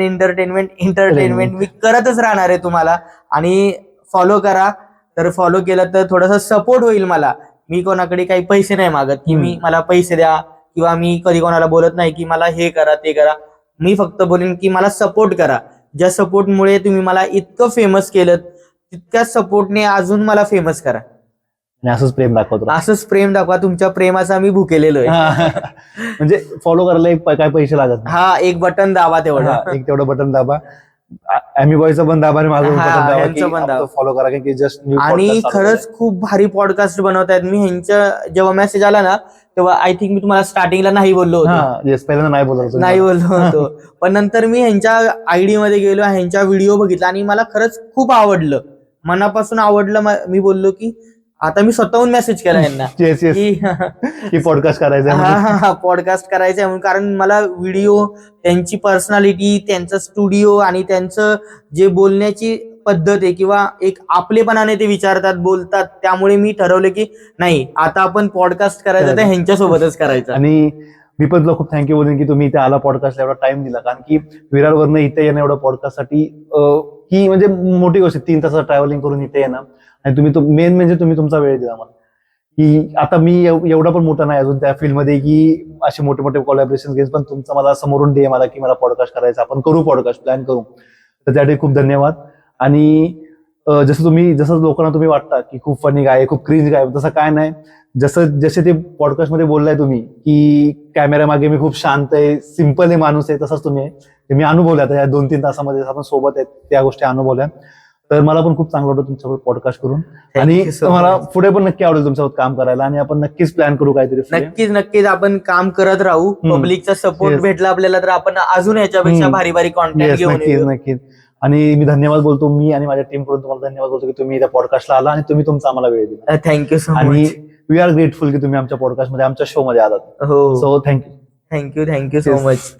मी करतच राहणार आहे तुम्हाला. आणि फॉलो करा, तर फॉलो केलं तर थोडासा सपोर्ट होईल मला. मी कोणाकडे काही पैसे नाही मागत की मला पैसे द्या किंवा मी कधी कोणाला बोलत नाही की मला हे करा ते करा. मी फक्त बोलेन की मला सपोर्ट करा. ज्या सपोर्टमुळे तुम्ही मला इतकं फेमस केलं तितक्याच सपोर्टने अजून मला फेमस करा. आणि असंच प्रेम दाखवतो. असंच प्रेम दाखवा. तुमच्या प्रेमाचा मी भुकेलेलो आहे. म्हणजे फॉलो करायला काय पैसे लागत नाही. हा, एक बटन दाबा तेवढं. एक तेवढं बटन दाबा. ॲमी बॉयचं पण दाबा आणि माझं बटन दाबा, फॉलो करा की जस्ट. आणि खरंच खूप भारी पॉडकास्ट बनवतायत. मी ह्यांच्या जेव्हा मेसेज आला ना तेव्हा आय थिंक मी तुम्हाला स्टार्टिंगला नाही बोललो होतो. पहिल्यांदा नाही बोललो होतो. पण नंतर मी ह्यांच्या आयडी मध्ये गेलो, ह्यांच्या व्हिडिओ बघितला आणि मला खरंच खूप आवडलं, मनापासून आवडलं. मी बोललो की आता मी स्वतःहून मेसेज केला यांना की पॉडकास्ट करायचं. पॉडकास्ट करायचंय म्हणून. कारण मला व्हिडिओ, त्यांची पर्सनॅलिटी, त्यांचं स्टुडिओ आणि त्यांचं जे बोलण्याची पद्धत आहे किंवा एक आपलेपणाने ते विचारतात, बोलतात, त्यामुळे मी ठरवलं की नाही आता आपण पॉडकास्ट करायचं तर ह्यांच्यासोबतच करायचं. आणि मी पण तुला खूप थँक्यू बोलेन की तुम्ही इथे आला, पॉडकास्टला एवढा टाइम दिला. कारण की विरारवरनं इथे येणं एवढं पॉडकास्टसाठी ही म्हणजे मोठी गोष्ट, 3 तासाचं ट्रॅव्हलिंग करून इथे येणं. आणि तुम्ही मेन म्हणजे तुम्ही तुमचा वेळ दिला मला. की आता मी एवढा पण मोठा नाही अजून त्या फील्डमध्ये की असे मोठे मोठे कोलॅबरेशन घेईन, पण तुमचा मला समोरून डे मला की मला पॉडकास्ट करायचा, आपण करू पॉडकास्ट, प्लॅन करू. तर त्यासाठी खूप धन्यवाद. आणि जसं लोकांना तुम्ही वाटता की खूप फनी गाय, खूप क्रिंज गाय, तसं काय नाही. जसे ते पॉडकास्ट मध्ये बोललाय तुम्ही की कॅमेरा मागे मी खूप शांत आहे, सिम्पल आहे, माणूस आहे, तसंच तुम्ही आहे. ते मी अनुभवल्या आता या 2-3 तासामध्ये आपण सोबत आहेत त्या गोष्टी अनुभवल्या. तर मला पण खूप चांगलं वाटतं तुमच्यासोबत पॉडकास्ट करून. आणि मला पुढे पण नक्की आवडेल तुमच्यासोबत काम करायला. आणि आपण नक्कीच प्लॅन करू काहीतरी. नक्कीच आपण काम करत राहू. पब्लिकचा सपोर्ट भेटला आपल्याला तर आपण अजून याच्यापेक्षा भारी भारी कॉन्टेंट घेऊन येऊ. नक्कीच. आणि मी धन्यवाद बोलतो, मी आणि माझ्या टीम कडून तुम्हाला धन्यवाद बोलतो की तुम्ही त्या पॉडकास्टला आला आणि तुम्ही तुमचा आम्हाला वेळ दिला. Thank you so much. आणि वी आर ग्रेटफुल की तुम्ही आमच्या पॉडकास्टमध्ये, आमच्या शो मध्ये आलात. हो, सो थँक्यू सो मच.